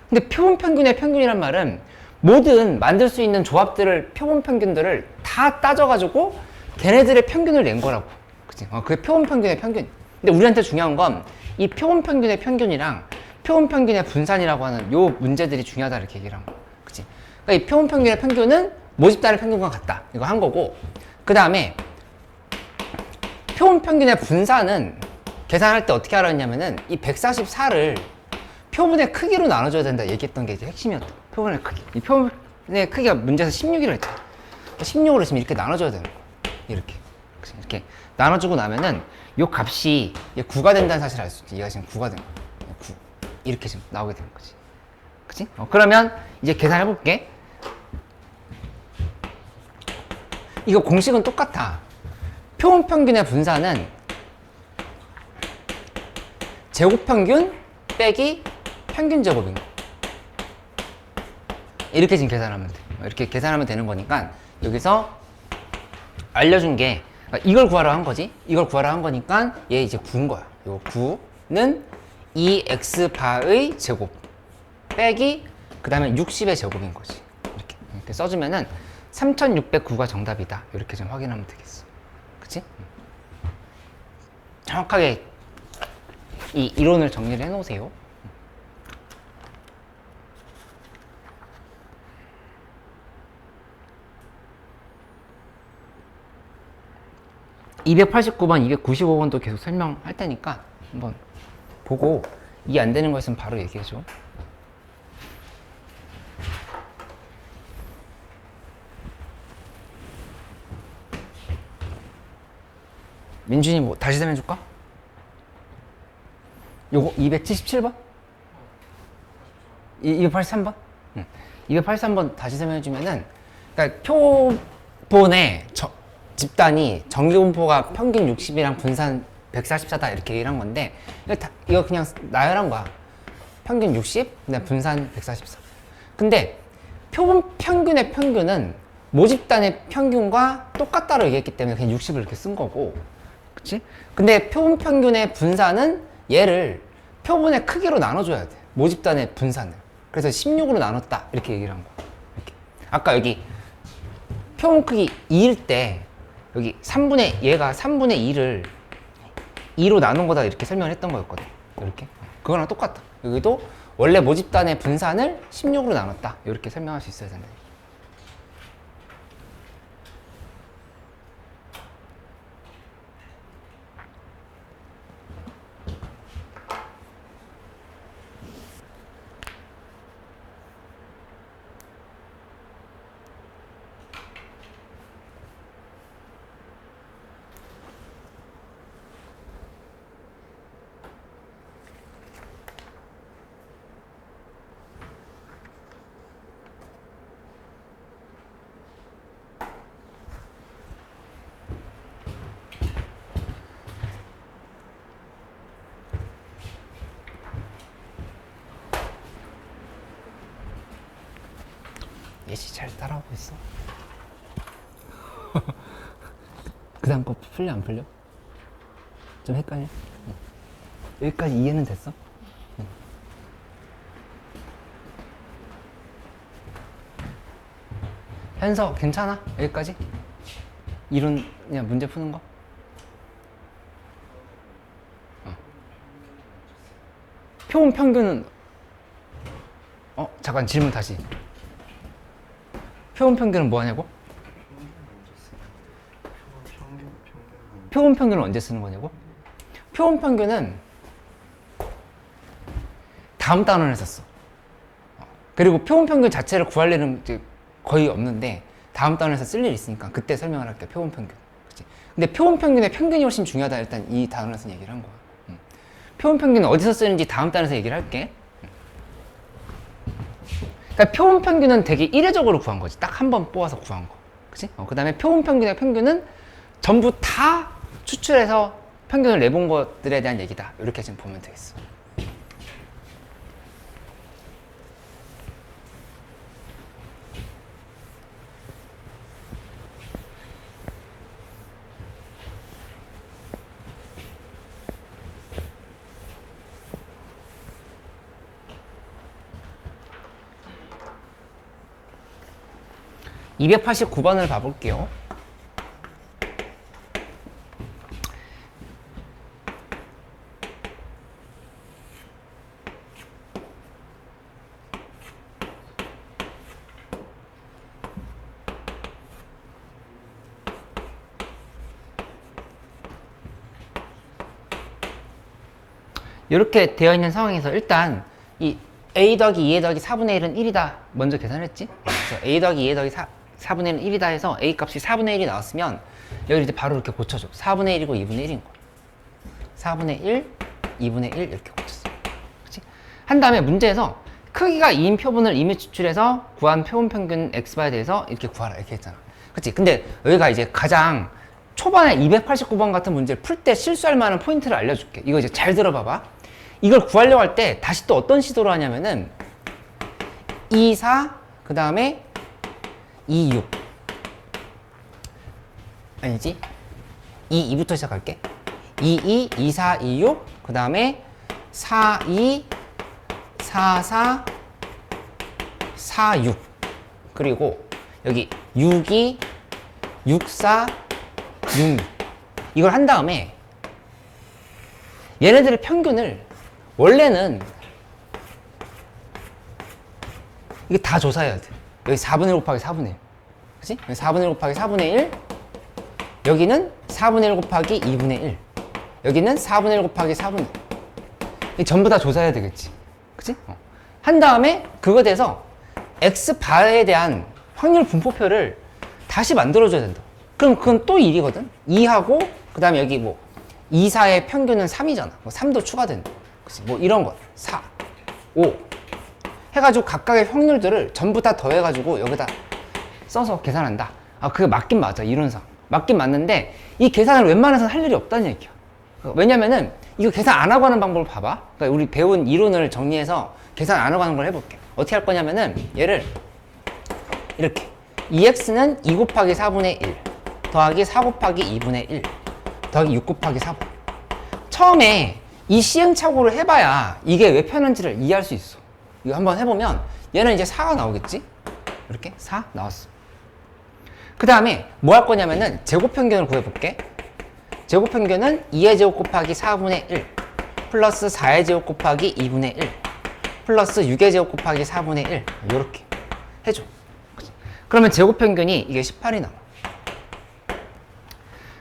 근데 표본 평균의 평균이란 말은 모든 만들 수 있는 조합들을, 표본 평균들을 다 따져가지고 걔네들의 평균을 낸 거라고. 그치? 그게 표본 평균의 평균. 근데 우리한테 중요한 건 이 표본 평균의 평균이랑 표본 평균의 분산이라고 하는 요 문제들이 중요하다 이렇게 얘기를 한 거. 그치? 그러니까 이 표본 평균의 평균은 모집단의 평균과 같다. 이거 한 거고. 그 다음에 표본 평균의 분산은 계산할 때 어떻게 하라했냐면은 이 144를 표본의 크기로 나눠줘야 된다 얘기했던 게 이제 핵심이었다. 표본의 크기. 이 표본의 크기가 문제에서 16이라고 했잖아. 16으로 지금 이렇게 나눠줘야 되는 거야. 이렇게. 이렇게 나눠주고 나면은 요 값이 9가 된다는 사실을 알 수 있지. 얘가 지금 9가 된 거야. 9. 이렇게 지금 나오게 되는 거지. 그치? 그러면 이제 계산해 볼게. 이거 공식은 똑같아. 표본 평균의 분산은 제곱 평균 빼기 평균 제곱인 거. 이렇게 지금 계산하면 돼. 이렇게 계산하면 되는 거니까 여기서 알려준 게 이걸 구하라 한 거지. 이걸 구하라 한 거니까 얘 이제 9인 거야. 요 9는 2x바의 제곱 빼기 그 다음에 60의 제곱인 거지. 이렇게 써주면은 3609가 정답이다. 이렇게 좀 확인하면 되겠어. 그치? 정확하게 이 이론을 정리를 해 놓으세요. 289번, 295번도 계속 설명할 테니까 한번 보고 이해 안 되는 거 있으면 바로 얘기해줘. 민준이 뭐 다시 설명해줄까? 요거 277번? 283번? 응. 283번 다시 설명해주면은, 그러니까 표본의 집단이 정기분포가 평균 60이랑 분산 144다 이렇게 얘기를 한 건데, 이거 그냥 나열한 거야. 평균 60, 그다음 분산 144. 근데 표본 평균의 평균은 모집단의 평균과 똑같다고 얘기했기 때문에 그냥 60을 이렇게 쓴 거고, 그치? 근데 표본 평균의 분산은 얘를 표본의 크기로 나눠줘야 돼. 모집단의 분산을. 그래서 16으로 나눴다 이렇게 얘기를 한 거야. 이렇게. 아까 여기 표본 크기 2일 때 여기 얘가 3분의 2를 2로 나눈 거다 이렇게 설명을 했던 거였거든. 이렇게. 그거랑 똑같다. 여기도 원래 모집단의 분산을 16으로 나눴다 이렇게 설명할 수 있어야 된다. 예시 잘 따라오고 있어. 그 다음 거 풀려 안 풀려? 좀 헷갈려? 응. 여기까지 이해는 됐어? 응. 현서 괜찮아? 여기까지? 이론 그냥 문제 푸는 거? 표본 평균은 잠깐 질문 다시. 표본 평균은 뭐 하냐고? 표본 평균을 언제 쓰는 거냐고? 표본 평균은 다음 단원에서 써. 그리고 표본 평균 자체를 구할 일은 이제 거의 없는데 다음 단원에서 쓸 일이 있으니까 그때 설명을 할게. 표본 평균. 그치? 근데 표본 평균의 평균이 훨씬 중요하다. 일단 이 단원에서 얘기를 한 거야. 표본 평균은 어디서 쓰는지 다음 단원에서 얘기를 할게. 그러니까 표본 평균은 되게 이례적으로 구한 거지. 딱 한 번 뽑아서 구한 거. 그치? 그 다음에 표본 평균의 평균은 전부 다 추출해서 평균을 내본 것들에 대한 얘기다. 이렇게 지금 보면 되겠어. (289번을) 봐볼게요. 이렇게 되어 있는 상황에서 일단 이 a 더하기 2a 더하기 4분의 1은 1이다 먼저 계산했지? 그래서 a 더하기 2a 더하기 4분의 1은 1이다 해서 a 값이 4분의 1이 나왔으면 여기 이제 바로 이렇게 고쳐줘. 4분의 1이고 2분의 1인 거야. 4분의 1, 2분의 1 이렇게 고쳤어. 그치? 한 다음에 문제에서 크기가 2인 표본을 이미 추출해서 구한 표본 평균 x바에 대해서 이렇게 구하라 이렇게 했잖아. 그치? 근데 여기가 이제 가장 초반에 289번 같은 문제를 풀 때 실수할 만한 포인트를 알려줄게. 이거 이제 잘 들어봐봐. 이걸 구하려고 할 때 다시 또 어떤 시도를 하냐면은 2, 4, 그 다음에 2, 6 아니지? 2, 2부터 시작할게. 2, 2, 2, 4, 2, 6 그 다음에 4, 2, 4, 4, 4, 6 그리고 여기 6, 2, 6, 4, 6, 6 이걸 한 다음에 얘네들의 평균을 원래는 이게 다 조사해야 돼. 여기 4분의 1 곱하기 4분의 1. 그치? 4분의 1 곱하기 4분의 1. 여기는 4분의 1 곱하기 2분의 1. 여기는 4분의 1 곱하기 4분의 1. 전부 다 조사해야 되겠지. 그치? 한 다음에 그거에 대해서 X바에 대한 확률 분포표를 다시 만들어줘야 된다. 그럼 그건 또 1이거든? 2하고, 그 다음에 여기 뭐, 2, 4의 평균은 3이잖아. 뭐 3도 추가된다. 그치? 뭐 이런 거. 4, 5. 해가지고 각각의 확률들을 전부 다 더해가지고 여기다 써서 계산한다. 아, 그게 맞긴 맞아. 이론상. 맞긴 맞는데, 이 계산을 웬만해서는 할 일이 없다는 얘기야. 왜냐면은, 이거 계산 안 하고 하는 방법을 봐봐. 그러니까 우리 배운 이론을 정리해서 계산 안 하고 하는 걸 해볼게. 어떻게 할 거냐면은, 얘를 이렇게. 2x는 2 곱하기 4분의 1 더하기 4 곱하기 2분의 1 더하기 6 곱하기 4분. 처음에 이 시행착오를 해봐야 이게 왜 편한지를 이해할 수 있어. 이거 한번 해보면 얘는 이제 4가 나오겠지? 이렇게 4 나왔어. 그 다음에 뭐 할 거냐면은 제곱평균을 구해볼게. 제곱평균은 2의 제곱 곱하기 4분의 1 플러스 4의 제곱 곱하기 2분의 1 플러스 6의 제곱 곱하기 4분의 1 이렇게 해줘. 그러면 제곱평균이 이게 18이 나와.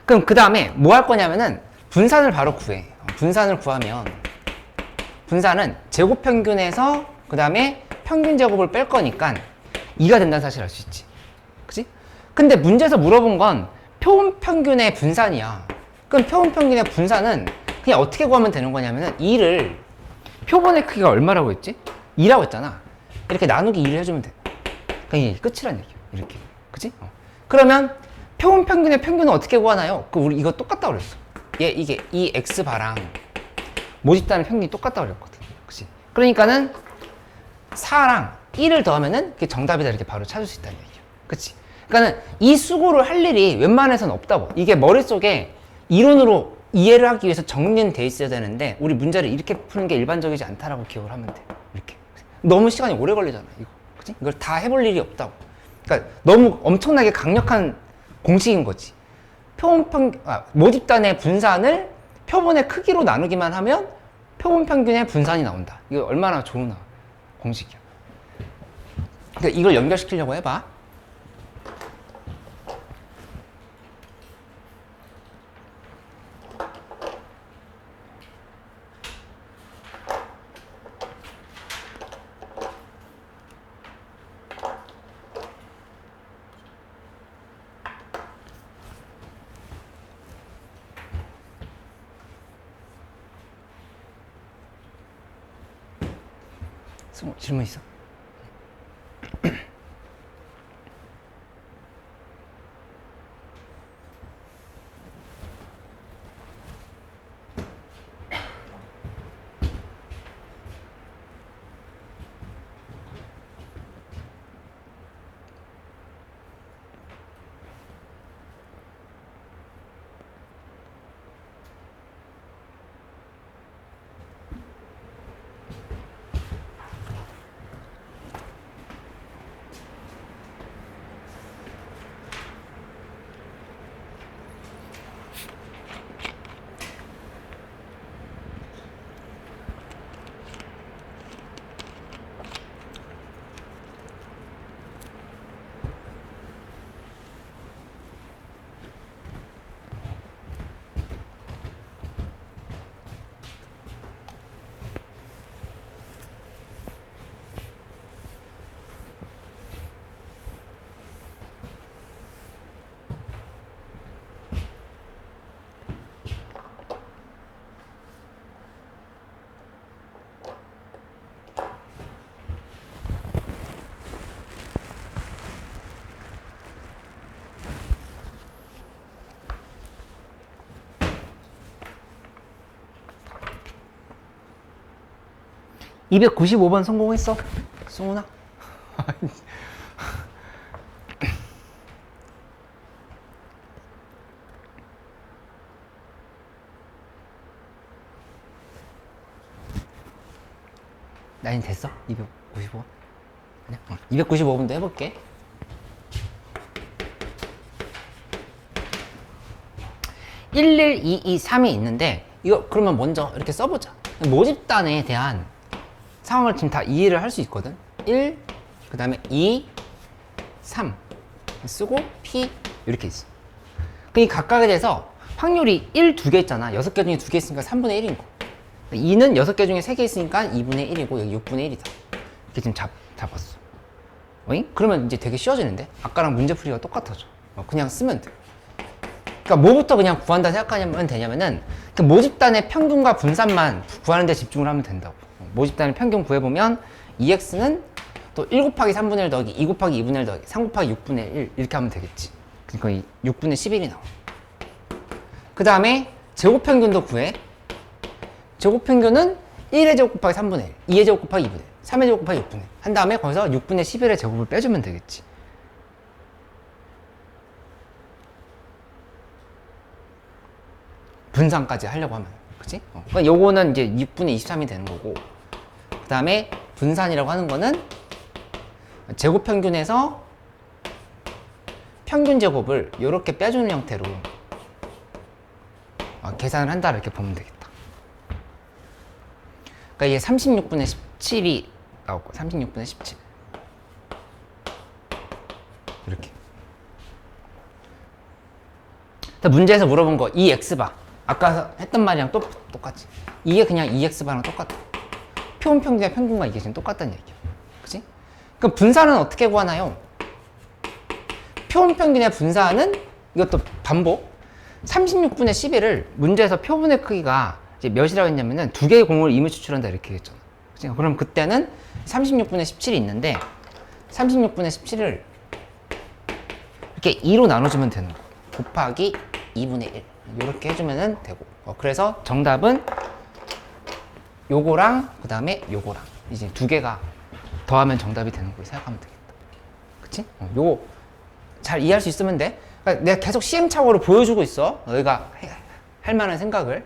그럼 그 다음에 뭐 할 거냐면은 분산을 바로 구해. 분산을 구하면 분산은 제곱평균에서 그 다음에 평균 제곱을 뺄 거니까 2가 된다는 사실을 알 수 있지. 그치? 근데 문제에서 물어본 건 표본평균의 분산이야. 그럼 표본평균의 분산은 그냥 어떻게 구하면 되는 거냐면은 2를 표본의 크기가 얼마라고 했지? 2라고 했잖아. 이렇게 나누기 2를 해주면 돼. 그냥 이게 끝이란 얘기야. 이렇게. 그치? 그러면 표본평균의 평균은 어떻게 구하나요? 우리 이거 똑같다 그랬어. 이게 이 X바랑 모집단의 평균이 똑같다 그랬거든. 그치? 그러니까는 4랑 1을 더하면은 그게 정답이다 이렇게 바로 찾을 수 있다는 얘기야. 그치? 그러니까는 이 수고를 할 일이 웬만해서는 없다고. 이게 머릿속에 이론으로 이해를 하기 위해서 정리는 돼 있어야 되는데 우리 문제를 이렇게 푸는 게 일반적이지 않다라고 기억을 하면 돼. 이렇게. 너무 시간이 오래 걸리잖아. 이거. 그치? 이걸 다 해볼 일이 없다고. 그러니까 너무 엄청나게 강력한 공식인 거지. 모집단의 분산을 표본의 크기로 나누기만 하면 표본평균의 분산이 나온다. 이거 얼마나 좋은 공식이야. 그러니까 이걸 연결시키려고 해봐. 질문 있어? 295번 성공했어. 승훈아. 나인 됐어? 295? 아니야? 295번도 해볼게. 1, 1, 2, 2, 3이 있는데 이거 그러면 먼저 이렇게 써보자. 모집단에 대한 상황을 지금 다 이해를 할 수 있거든. 1, 그 다음에 2, 3 쓰고 P 이렇게 있어. 이 각각에 대해서 확률이 1, 2개 있잖아. 6개 중에 2개 있으니까 3분의 1인 거. 2는 6개 중에 3개 있으니까 2분의 1이고 여기 6분의 1이다. 이렇게 지금 잡았어. 어잉? 그러면 이제 되게 쉬워지는데? 아까랑 문제 풀이가 똑같아져. 그냥 쓰면 돼. 그러니까 뭐부터 그냥 구한다 생각하면 되냐면은 그 모집단의 평균과 분산만 구하는 데 집중을 하면 된다고. 모집단의 평균 구해보면 2x는 또 1 곱하기 3분의 1 더하기 2 곱하기 2분의 1 더하기 3 곱하기 6분의 1 이렇게 하면 되겠지. 그러니까 6분의 11이 나와. 그 다음에 제곱평균도 구해. 제곱평균은 1의 제곱 곱하기 3분의 1, 2의 제곱 곱하기 2분의 1, 3의 제곱 곱하기 6분의 1. 한 다음에 거기서 6분의 11의 제곱을 빼주면 되겠지. 분산까지 하려고 하면. 그치? 그러니까 요거는 이제 6분의 23이 되는 거고. 그 다음에 분산이라고 하는 거는 제곱평균에서 평균 제곱을 이렇게 빼주는 형태로 계산을 한다 이렇게 보면 되겠다. 그러니까 이게 36분의 17이 나오고 36분의 17 이렇게. 문제에서 물어본 거 2x바 아까 했던 말이랑 똑같지. 이게 그냥 2x바랑 똑같아. 표본 평균과 평균과 이게 지금 똑같다는 얘기야. 그치? 그럼 분산은 어떻게 구하나요? 표본 평균의 분산은 이것도 반복. 36분의 11을 문제에서 표본의 크기가 이제 몇이라고 했냐면은 두 개의 공을 임의 추출한다 이렇게 했잖아. 그치? 그럼 그때는 36분의 17이 있는데 36분의 17을 이렇게 2로 나눠주면 되는 거. 곱하기 2분의 1 이렇게 해주면 되고. 그래서 정답은 요거랑 그 다음에 요거랑 이제 두 개가 더하면 정답이 되는 걸 생각하면 되겠다. 그치? 요거 잘 이해할 수 있으면 돼. 그러니까 내가 계속 시행착오를 보여주고 있어. 너희가 할 만한 생각을.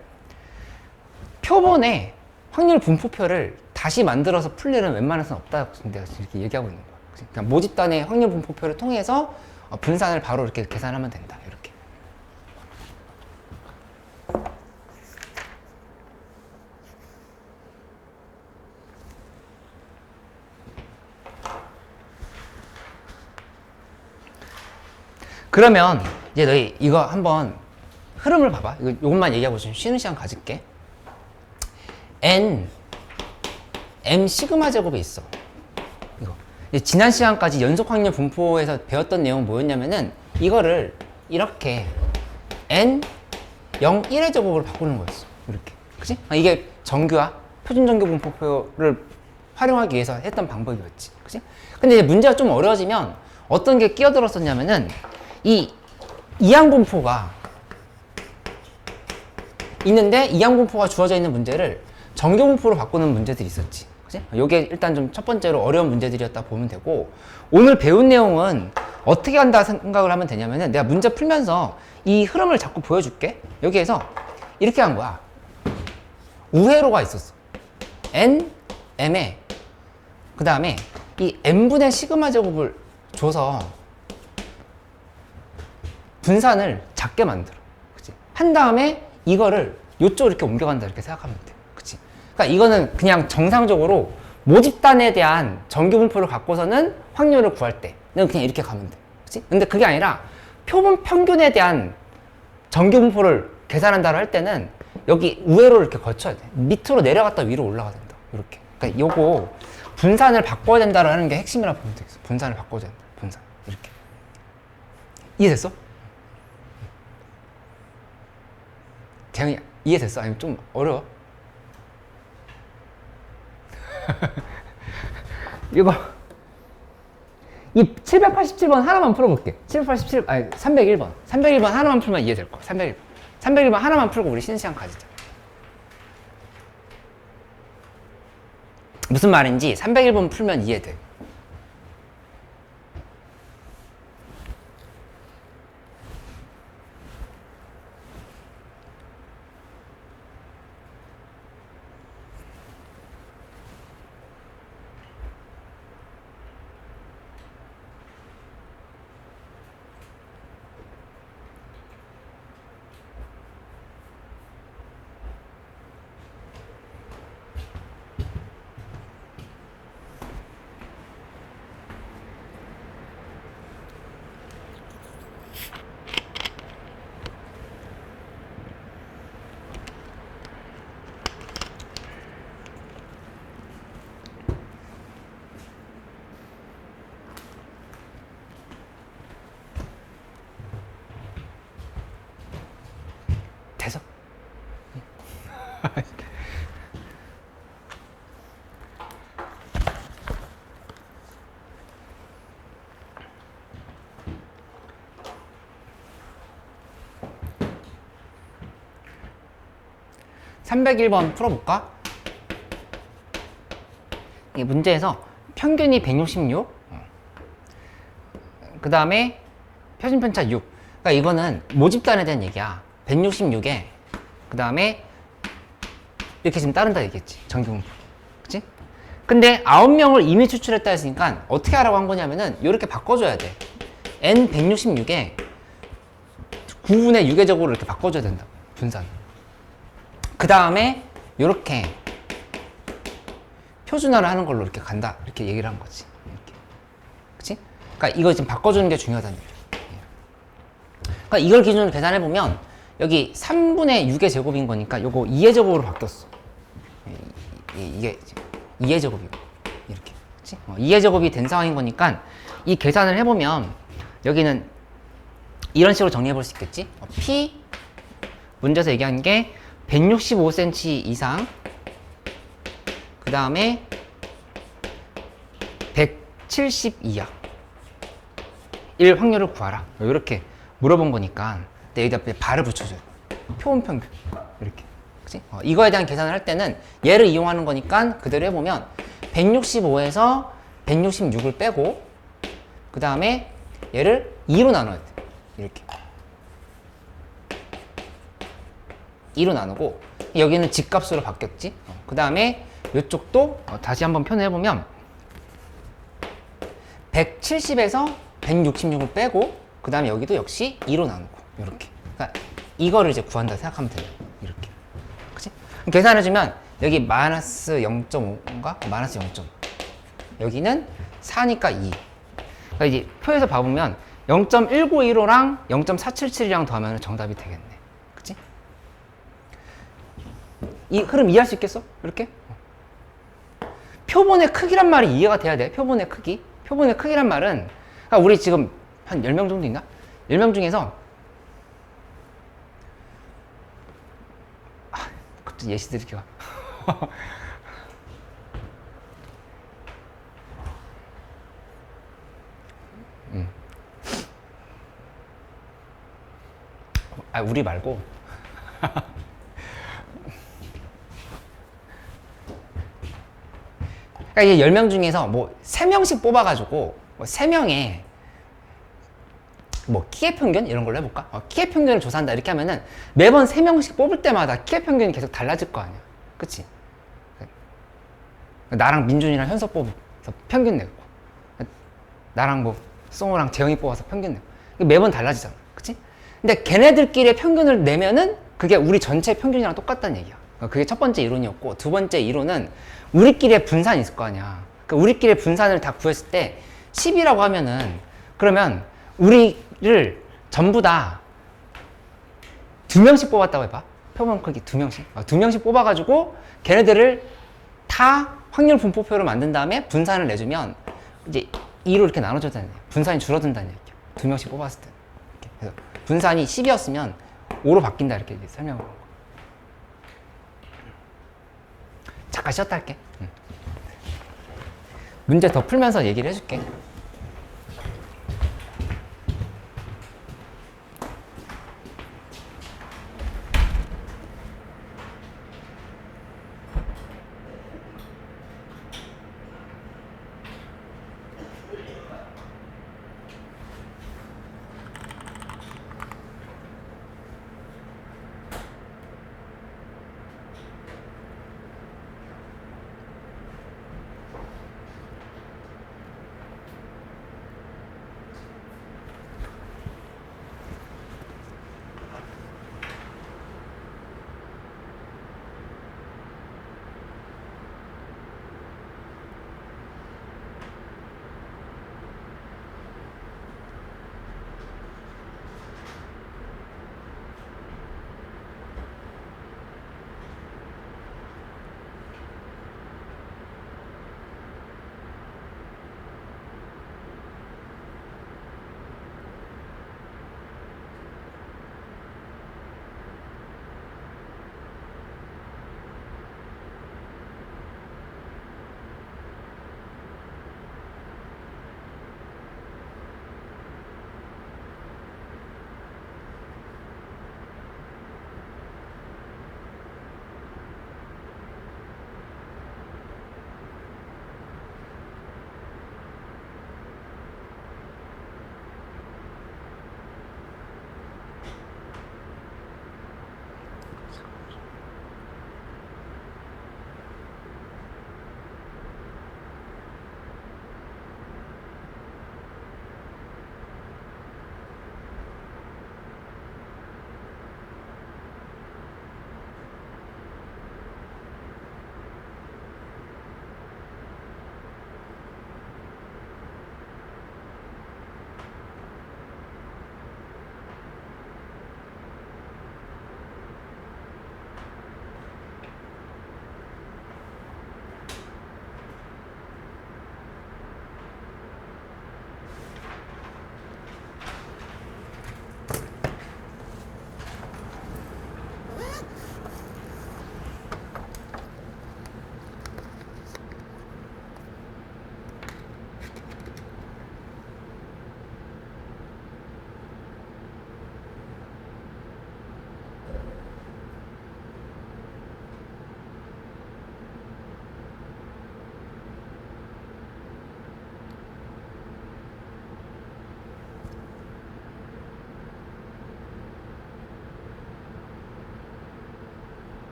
표본의 확률 분포표를 다시 만들어서 풀 일은 웬만해서는 없다고 내가 이렇게 얘기하고 있는 거야. 그러니까 모집단의 확률 분포표를 통해서 분산을 바로 이렇게 계산하면 된다. 이렇게. 그러면 이제 너희 이거 한번 흐름을 봐봐. 이것만 얘기하고 좀 쉬는 시간 가질게. m 시그마 제곱이 있어. 이거 지난 시간까지 연속 확률 분포에서 배웠던 내용은 뭐였냐면은 이거를 이렇게 n 0 1의 제곱으로 바꾸는 거였어. 이렇게. 그치? 이게 정규화 표준 정규 분포표를 활용하기 위해서 했던 방법이었지. 그치? 근데 이제 문제가 좀 어려워지면 어떤 게 끼어들었었냐면은 이 이항분포가 있는데 이항분포가 주어져 있는 문제를 정규분포로 바꾸는 문제들이 있었지. 그치? 이게 일단 좀 첫 번째로 어려운 문제들이었다 보면 되고, 오늘 배운 내용은 어떻게 한다 생각을 하면 되냐면은 내가 문제 풀면서 이 흐름을 자꾸 보여줄게. 여기에서 이렇게 한 거야. 우회로가 있었어. n, m에 그 다음에 이 n분의 시그마 제곱을 줘서 분산을 작게 만들어. 그치? 한 다음에 이거를 요쪽으로 이렇게 옮겨간다 이렇게 생각하면 돼. 그치? 그러니까 이거는 그냥 정상적으로 모집단에 대한 정규 분포를 갖고서는 확률을 구할 때는 그냥 이렇게 가면 돼. 그치? 근데 그게 아니라 표본 평균에 대한 정규 분포를 계산한다고 할 때는 여기 우회로 이렇게 거쳐야 돼. 밑으로 내려갔다 위로 올라가야 된다. 이렇게. 그러니까 요거 분산을 바꿔야 된다는 게 핵심이라고 보면 되겠어. 분산을 바꿔야 된다. 분산. 이렇게. 이해됐어? 대형이 이해됐어? 아니면 좀 어려워? 이거 이 787번 하나만 풀어볼게. 787 아니 301번 301번 하나만 풀면 이해될 거야. 301번 하나만 풀고 우리 쉬는 시간 가지자. 무슨 말인지 301번 풀면 이해돼. 301번 풀어볼까? 이 문제에서 평균이 166, 그 다음에 표준편차 6. 그러니까 이거는 모집단에 대한 얘기야. 166에 그 다음에 이렇게 지금 따른다 얘기했지. 정규공부. 그치? 근데 9명을 이미 추출했다 했으니까 어떻게 하라고 한 거냐면은 이렇게 바꿔줘야 돼. N 166에 9분의 6의 제곱으로 이렇게 바꿔줘야 된다. 분산. 그 다음에 이렇게 표준화를 하는 걸로 이렇게 간다. 이렇게 얘기를 한 거지. 이렇게. 그치? 그러니까 이거 지금 바꿔주는 게 중요하다는 얘기야. 그러니까 이걸 기준으로 계산해보면 여기 3분의 6의 제곱인 거니까 요거 2의 제곱으로 바뀌었어. 이게 2의 제곱이고 이렇게. 그치? 2의 제곱이 된 상황인 거니까 이 계산을 해보면 여기는 이런 식으로 정리해 볼 수 있겠지? P 문제에서 얘기한 게 165cm 이상 그 다음에 170 이하 일 확률을 구하라. 이렇게 물어본 거니까 여기다 발을 붙여줘요. 표본 평균 이렇게. 그치? 이거에 대한 계산을 할 때는 얘를 이용하는 거니까 그대로 해보면 165에서 166을 빼고 그 다음에 얘를 2로 나눠야 돼. 이렇게 2로 나누고 여기는 직값으로 바뀌었지. 그 다음에 이쪽도 다시 한번 표현해보면 170에서 166을 빼고 그 다음에 여기도 역시 2로 나누고 이렇게. 그러니까 이거를 이제 구한다 생각하면 돼요. 이렇게. 그치? 계산해주면 여기 마이너스 0.5인가? 마이너스 0.5 여기는 4니까 2. 그러니까 이제 표에서 봐보면 0.1915랑 0.477이랑 더하면 정답이 되겠네. 그치? 이 흐름 이해할 수 있겠어? 이렇게? 표본의 크기란 말이 이해가 돼야 돼. 표본의 크기. 표본의 크기란 말은 그러니까 우리 지금 한 10명 정도 있나? 10명 중에서 갑자기 예시 드릴게요. 우리 말고 그러니까 이제 10명 중에서 뭐 3명씩 뽑아가지고 뭐 3명의 뭐 키의 평균 이런 걸로 해볼까? 키의 평균을 조사한다 이렇게 하면은 매번 3명씩 뽑을 때마다 키의 평균이 계속 달라질 거 아니야. 그치? 나랑 민준이랑 현석 뽑아서 평균 내고 나랑 뭐 송호랑 재영이 뽑아서 평균 내고 매번 달라지잖아. 그치? 근데 걔네들끼리의 평균을 내면은 그게 우리 전체 평균이랑 똑같다는 얘기야. 그게 첫 번째 이론이었고 두 번째 이론은 우리끼리의 분산이 있을 거 아니야. 그러니까 우리끼리의 분산을 다 구했을 때 10이라고 하면은 그러면 우리를 전부 다 2명씩 뽑았다고 해봐. 표본 크기 2명씩. 2명씩 뽑아가지고 걔네들을 다 확률 분포표를 만든 다음에 분산을 내주면 이제 2로 이렇게 나눠준다는 얘기야. 분산이 줄어든다는 얘기야. 2명씩 뽑았을 때. 그래서 분산이 10이었으면 5로 바뀐다 이렇게 설명을 한 거야. 잠깐 쉬었다 할게. 문제 더 풀면서 얘기를 해줄게.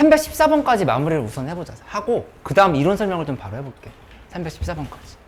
314번까지 마무리를 우선 해보자 하고 그 다음 이론 설명을 좀 바로 해볼게. 314번까지.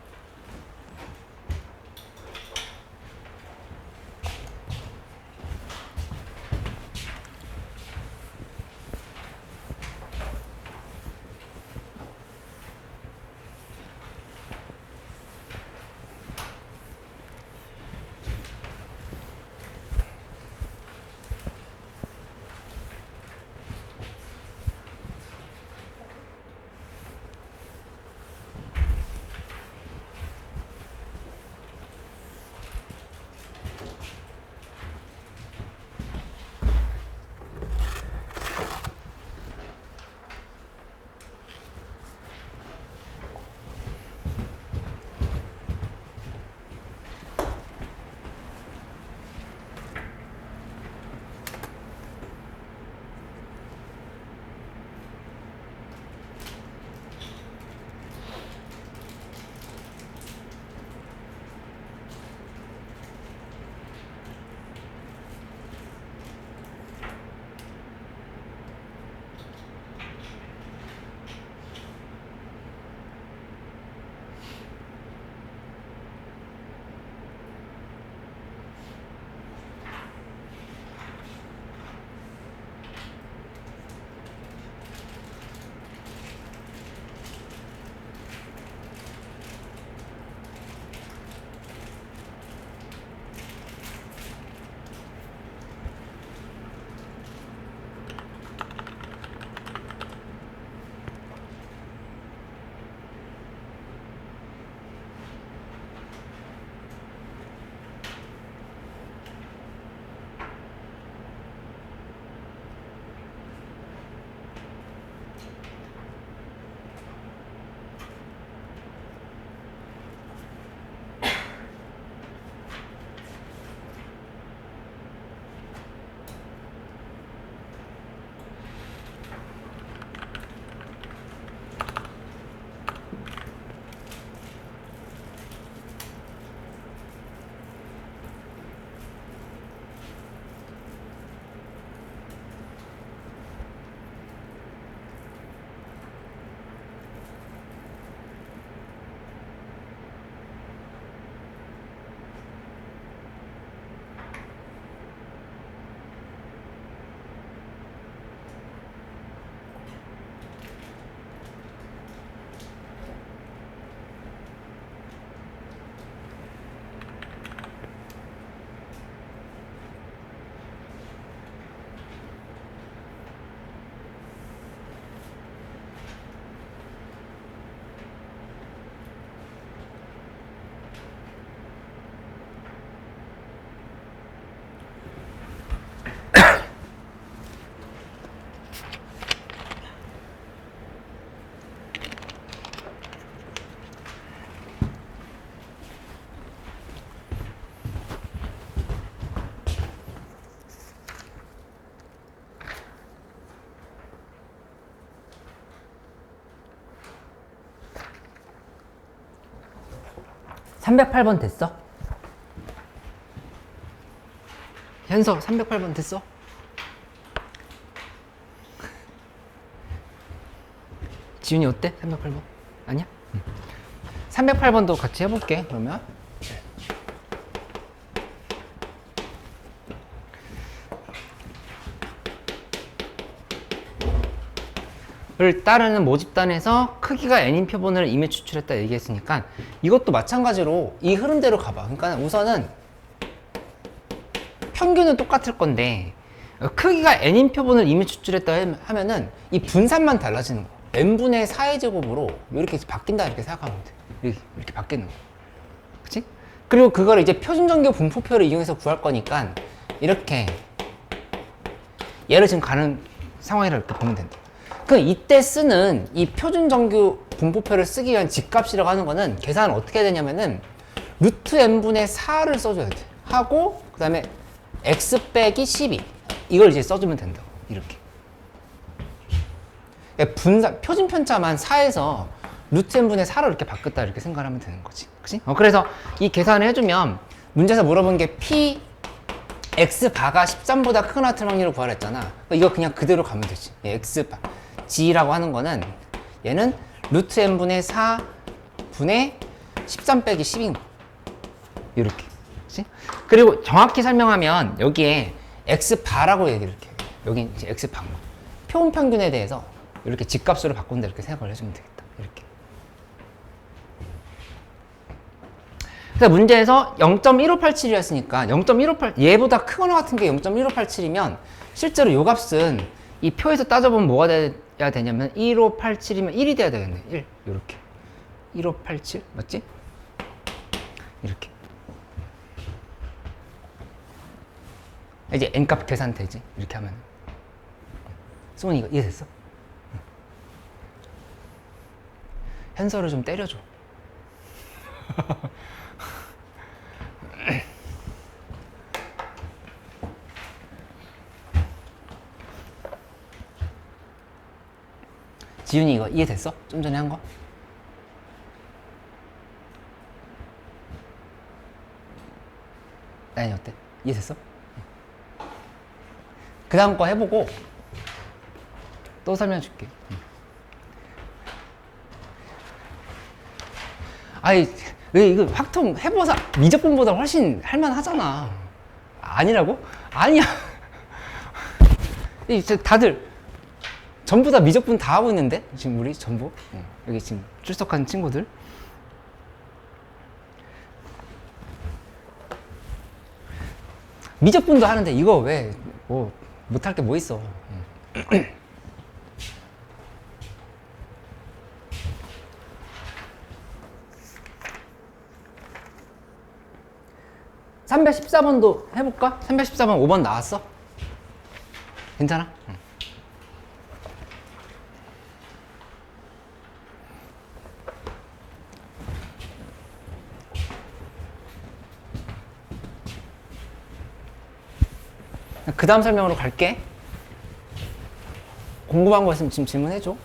(308번) 됐어? 현서 308번 됐어? 지훈이 어때? 308번? 아니야? 308번도 같이 해볼게. 그러면 을 따르는 모집단에서 크기가 n인 표본을 이미 추출했다 얘기했으니까 이것도 마찬가지로 이 흐름대로 가봐. 그러니까 우선은 평균은 똑같을 건데 크기가 n인 표본을 이미 추출했다 하면은 이 분산만 달라지는 거. n분의 4의 제곱으로 이렇게 바뀐다 이렇게 생각하면 돼. 이렇게 바뀌는 거. 그치? 그리고 그걸 이제 표준정규 분포표를 이용해서 구할 거니까 이렇게 얘를 지금 가는 상황이라 이렇게 보면 된다. 그 이때 쓰는 이 표준정규 분포표를 쓰기 위한 집값이라고 하는 거는 계산을 어떻게 해야 되냐면은 루트 n분의 4를 써줘야 돼. 하고 그 다음에 x 빼기 12 이걸 이제 써주면 된다고. 이렇게 분산 표준 편차만 4에서 루트 n분의 4로 이렇게 바꿨다 이렇게 생각하면 되는 거지. 그치? 그래서 이 계산을 해주면 문제에서 물어본 게 p x 바가 13보다 크거나 같은 확률을 구하라 했잖아. 이거 그냥 그대로 가면 되지. x바 g라고 하는 거는 얘는 루트 n분의 4 분의 13 빼기 10인 거. 이렇게. 그치? 그리고 정확히 설명하면 여기에 x바라고 얘기를 이렇게. 여기 이제 x바. 표본 평균에 대해서 이렇게 집값으로 바꾼다 이렇게 생각을 해주면 되겠다. 이렇게. 그래서 문제에서 0.1587이었으니까 0.158 얘보다 크거나 같은 게 0.1587이면 실제로 요 값은 이 표에서 따져보면 뭐가 돼야 되냐면 1587이면 1이 돼야 되겠네. 1 요렇게 1587 맞지? 이렇게 이제 n값 계산되지. 이렇게 하면 승훈이 이거 이해됐어? 현서를 좀 때려줘. 지윤이 이거 이해됐어? 좀 전에 한 거? 나연이 어때? 이해됐어? 그 다음 거 해보고 또 설명해 줄게. 아이, 왜 이거 확통 해보사 미적분보다 훨씬 할만하잖아. 아니라고? 아니야. 다들 전부 다 미적분 다 하고 있는데? 지금 우리 전부? 여기 지금 출석한 친구들. 미적분도 하는데 이거 왜 뭐 못할 게 뭐 있어. 314번도 해볼까? 314번 5번 나왔어? 괜찮아? 응. 그 다음 설명으로 갈게. 궁금한 거 있으면 지금 질문해줘.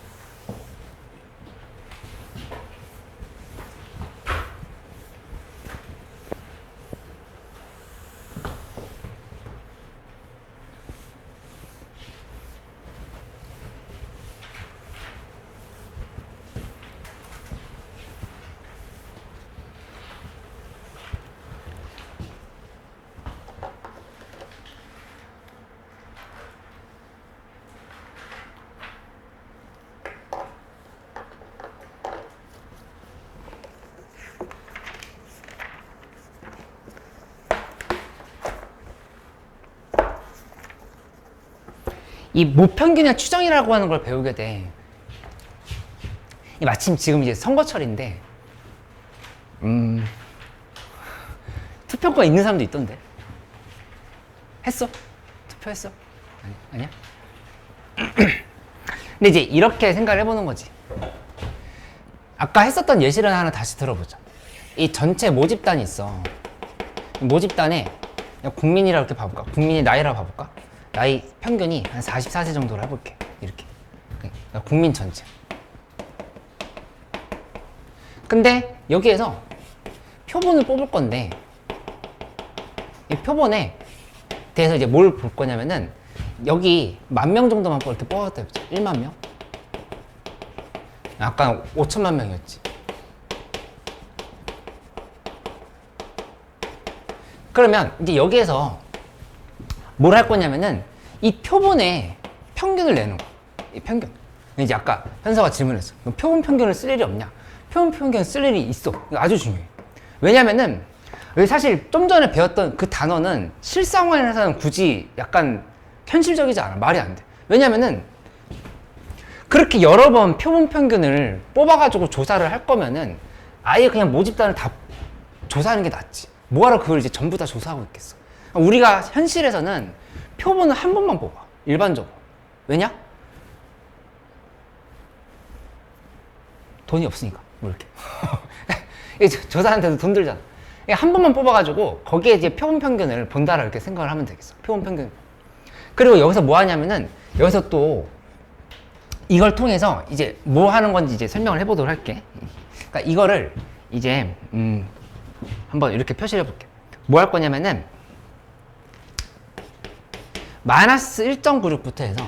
이 모평균의 추정이라고 하는 걸 배우게 돼. 마침 지금 이제 선거철인데, 투표권 있는 사람도 있던데. 했어? 투표했어? 아니야? 근데 이제 이렇게 생각을 해보는 거지. 아까 했었던 예시를 하나 다시 들어보자. 이 전체 모집단이 있어. 모집단에 국민이라고 이렇게 봐볼까? 국민의 나이라고 봐볼까? 나이 평균이 한 44세 정도로 해볼게. 이렇게. 국민 전체. 근데 여기에서 표본을 뽑을 건데, 이 표본에 대해서 이제 뭘 볼 거냐면은, 여기 10,000명 정도만 이렇게 뽑았다 해보자. 1만 명? 아까 5천만 명이었지. 그러면 이제 여기에서 뭘 할 거냐면은 이 표본의 평균을 내는 거야. 이 평균. 이제 아까 현서가 질문했어. 표본 평균을 쓸 일이 없냐? 표본 평균을 쓸 일이 있어. 이거 아주 중요해. 왜냐면은 사실 좀 전에 배웠던 그 단어는 실상황에서는 굳이 약간 현실적이지 않아. 말이 안 돼. 왜냐면은 그렇게 여러 번 표본 평균을 뽑아가지고 조사를 할 거면은 아예 그냥 모집단을 다 조사하는 게 낫지. 뭐하러 그걸 이제 전부 다 조사하고 있겠어. 우리가 현실에서는 표본을 한 번만 뽑아. 일반적으로. 왜냐? 돈이 없으니까. 뭐 이렇게. 조사하는데도 돈 들잖아. 한 번만 뽑아가지고 거기에 이제 표본 평균을 본다라 이렇게 생각을 하면 되겠어. 표본 평균. 그리고 여기서 뭐 하냐면은 여기서 또 이걸 통해서 이제 뭐 하는 건지 이제 설명을 해보도록 할게. 그러니까 이거를 이제 한번 이렇게 표시를 해볼게. 뭐 할 거냐면은 마이너스 1.96부터 해서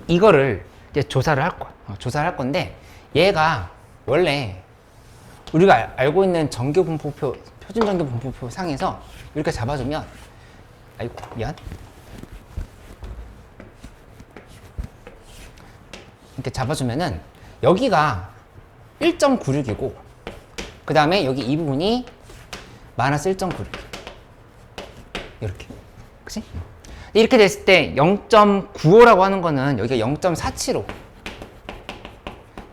이거를 이제 조사를 할 거야. 조사를 할 건데 얘가 원래 우리가 알고 있는 전교분포표, 표준 전교분포표 상에서 이렇게 잡아주면, 아이고 미안, 이렇게 잡아주면은 여기가 1.96이고 그 다음에 여기 이 부분이 마이너스 1.96 이렇게, 그치? 이렇게 됐을 때 0.95라고 하는 거는 여기가 0.475,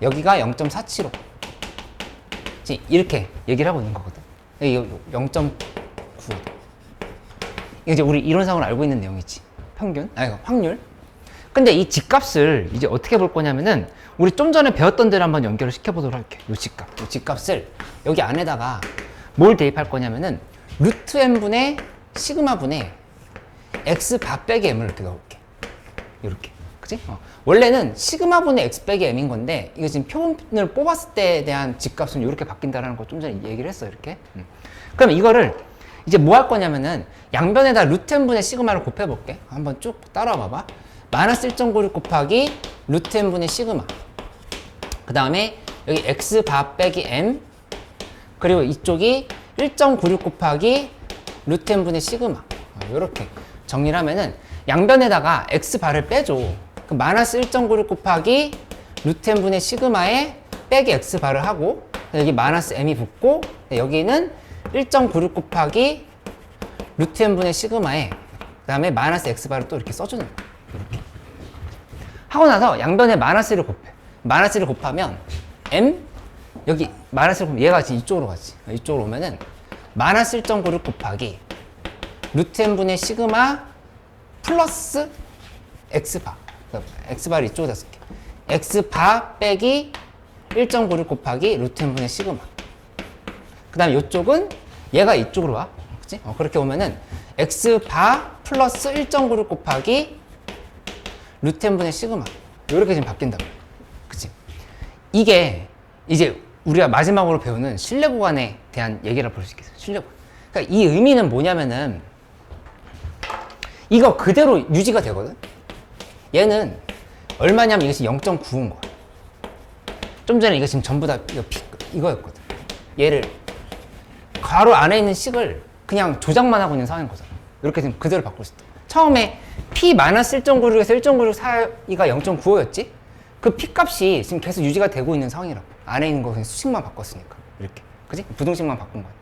여기가 0.475 이렇게 얘기를 하고 있는 거거든. 이거 0.95. 이게 이제 우리 이론상으로 알고 있는 내용이지. 평균, 아니 확률. 근데 이 집값을 이제 어떻게 볼 거냐면은 우리 좀 전에 배웠던 데를 한번 연결을 시켜보도록 할게요. 요 집값. 요 집값을 여기 안에다가 뭘 대입할 거냐면은 루트 n분의 시그마 분의 x 바 빼기 m을 이렇게 넣을게. 이렇게. 그치? 원래는 시그마 분의 x 빼기 m인 건데 이거 지금 표본을 뽑았을 때에 대한 집값은 이렇게 바뀐다라는 거 좀 전에 얘기를 했어. 이렇게. 그럼 이거를 이제 뭐 할 거냐면은 양변에다 루트 n분의 시그마를 곱해볼게. 한번 쭉 따라와 봐봐. 마이너스 1.96 곱하기 루트 n분의 시그마, 그 다음에 여기 x 바 빼기 m, 그리고 이쪽이 1.96 곱하기 루트 n분의 시그마. 이렇게 정리를 하면은 양변에다가 x 바를 빼줘. 그 마이너스 1.96 곱하기 루트 n분의 시그마에 빼기 x 바를 하고 여기 마이너스 m이 붙고 여기는 1.96 곱하기 루트 n분의 시그마에 그 다음에 마이너스 x 바를 또 이렇게 써주는 거야. 이렇게 하고 나서 양변에 마이너스를 곱해. 마이너스를 곱하면 m, 여기 마이너스를 곱하면 얘가 지금 이쪽으로 가지. 이쪽으로 오면은 마이너스 1.96 곱하기 루트 n분의 시그마 플러스 x바. x바를 이쪽에다 쓸게. x바 빼기 1.96 곱하기 루트 n분의 시그마. 그 다음에 이쪽은 얘가 이쪽으로 와. 그치? 그렇게 오면은 x바 플러스 1.96 곱하기 루트 n분의 시그마. 이렇게 지금 바뀐다고. 그치? 이게 이제 우리가 마지막으로 배우는 신뢰 구간에 대한 얘기를 볼 수 있겠어요. 신뢰 구간. 그러니까 이 의미는 뭐냐면은 이거 그대로 유지가 되거든. 얘는 얼마냐면 이것이 0.9인 거야. 좀 전에 이거 지금 전부 다 이거였거든. 얘를 괄호 안에 있는 식을 그냥 조작만 하고 있는 상황인 거잖아. 이렇게 지금 그대로 바꿀 수 있다. 처음에 p-1.96에서 1.96 사이가 0.95였지? 그 p 값이 지금 계속 유지가 되고 있는 상황이라고. 안에 있는 거 그냥 수식만 바꿨으니까. 이렇게. 그지? 부등식만 바꾼 거야.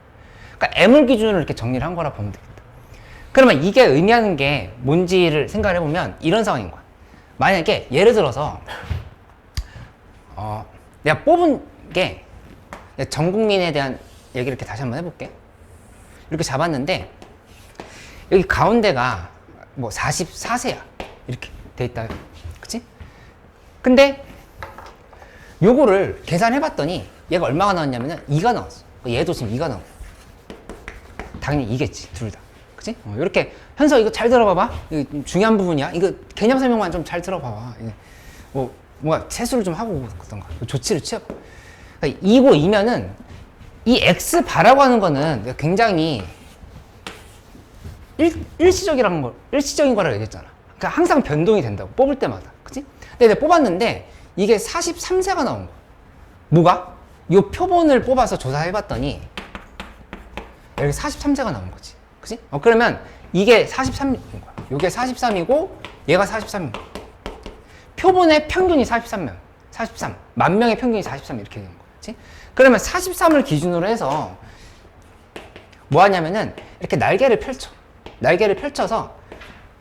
그러니까 m을 기준으로 이렇게 정리를 한 거라 보면 되겠다. 그러면 이게 의미하는 게 뭔지를 생각을 해보면 이런 상황인 거야. 만약에 예를 들어서 내가 뽑은 게 전 국민에 대한 얘기를 이렇게 다시 한번 해볼게. 이렇게 잡았는데 여기 가운데가 뭐 44세야 이렇게 돼 있다. 그치? 근데 요거를 계산해 봤더니 얘가 얼마가 나왔냐면은 2가 나왔어. 얘도 지금 2가 나와. 당연히 2겠지 둘 다. 그치? 이렇게 현서 이거 잘 들어봐봐. 이거 중요한 부분이야. 이거 개념 설명만 좀 잘 들어봐봐. 뭔가 세수를 좀 하고 그런가 조치를 취해봐. 그러니까 2고 2면은 이 x 바라고 하는 거는 굉장히 일시적인 거라고 얘기했잖아. 그러니까 항상 변동이 된다고 뽑을 때마다. 그치? 근데 내가 뽑았는데 이게 43세가 나온 거야. 뭐가? 이 표본을 뽑아서 조사해봤더니 여기 43세가 나온 거지. 그치? 그러면 이게 43인 거야. 이게 43이고 얘가 43인 거야. 표본의 평균이 43명. 43. 만 명의 평균이 43 이렇게 되는 거야. 그치? 그러면 43을 기준으로 해서 뭐 하냐면은 이렇게 날개를 펼쳐. 날개를 펼쳐서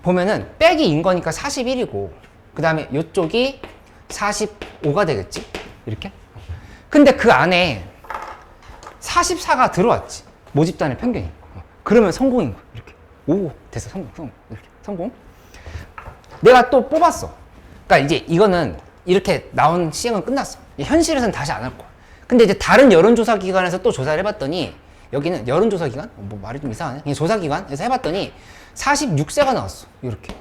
보면은 빼기 인 거니까 41이고 그 다음에 이쪽이 45가 되겠지? 이렇게? 근데 그 안에 44가 들어왔지. 모집단의 평균이. 그러면 성공인 거야. 이렇게. 오, 됐어. 성공. 이렇게. 성공. 내가 또 뽑았어. 그러니까 이제 이거는 이렇게 나온 시행은 끝났어. 현실에서는 다시 안 할 거야. 근데 이제 다른 여론조사 기관에서 또 조사를 해봤더니 여기는 여론조사 기관? 뭐 말이 좀 이상하네. 그냥 조사기관에서 해봤더니 46세가 나왔어. 이렇게.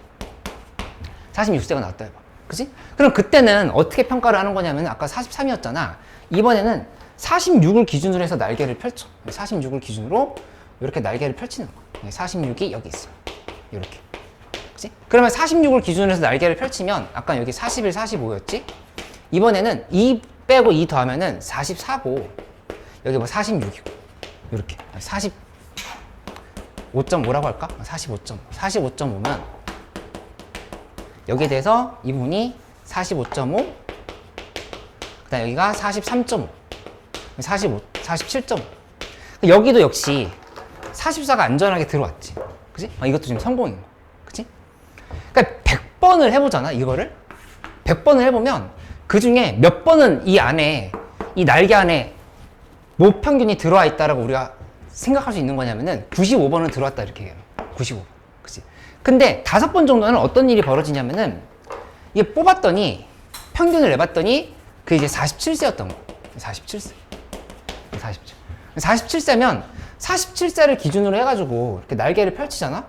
46세가 나왔다 해봐. 그치? 그럼 그때는 어떻게 평가를 하는 거냐면 아까 43이었잖아. 이번에는 46을 기준으로 해서 날개를 펼쳐. 46을 기준으로 이렇게 날개를 펼치는 거야. 46이 여기 있어. 이렇게. 그치? 그러면 46을 기준으로 해서 날개를 펼치면 아까 여기 41, 45였지? 이번에는 2 빼고 2 더하면은 44고 여기 뭐 46이고 이렇게 45.5라고 할까? 45.5면 여기에 대해서 이 부분이 45.5 그 다음 여기가 43.5 47.5 여기도 역시 44가 안전하게 들어왔지 그치? 이것도 지금 성공인 거야 그치? 그러니까 100번을 해보잖아 이거를 100번을 해보면 그 중에 몇 번은 이 안에 이 날개 안에 모평균이 들어와 있다라고 우리가 생각할 수 있는 거냐면은 95번은 들어왔다 이렇게 얘기해요 95번 그치? 근데 5번 정도는 어떤 일이 벌어지냐면은 이게 뽑았더니 평균을 내봤더니 그 이제 47세였던 거 47세 47세면 47세를 기준으로 해가지고 이렇게 날개를 펼치잖아?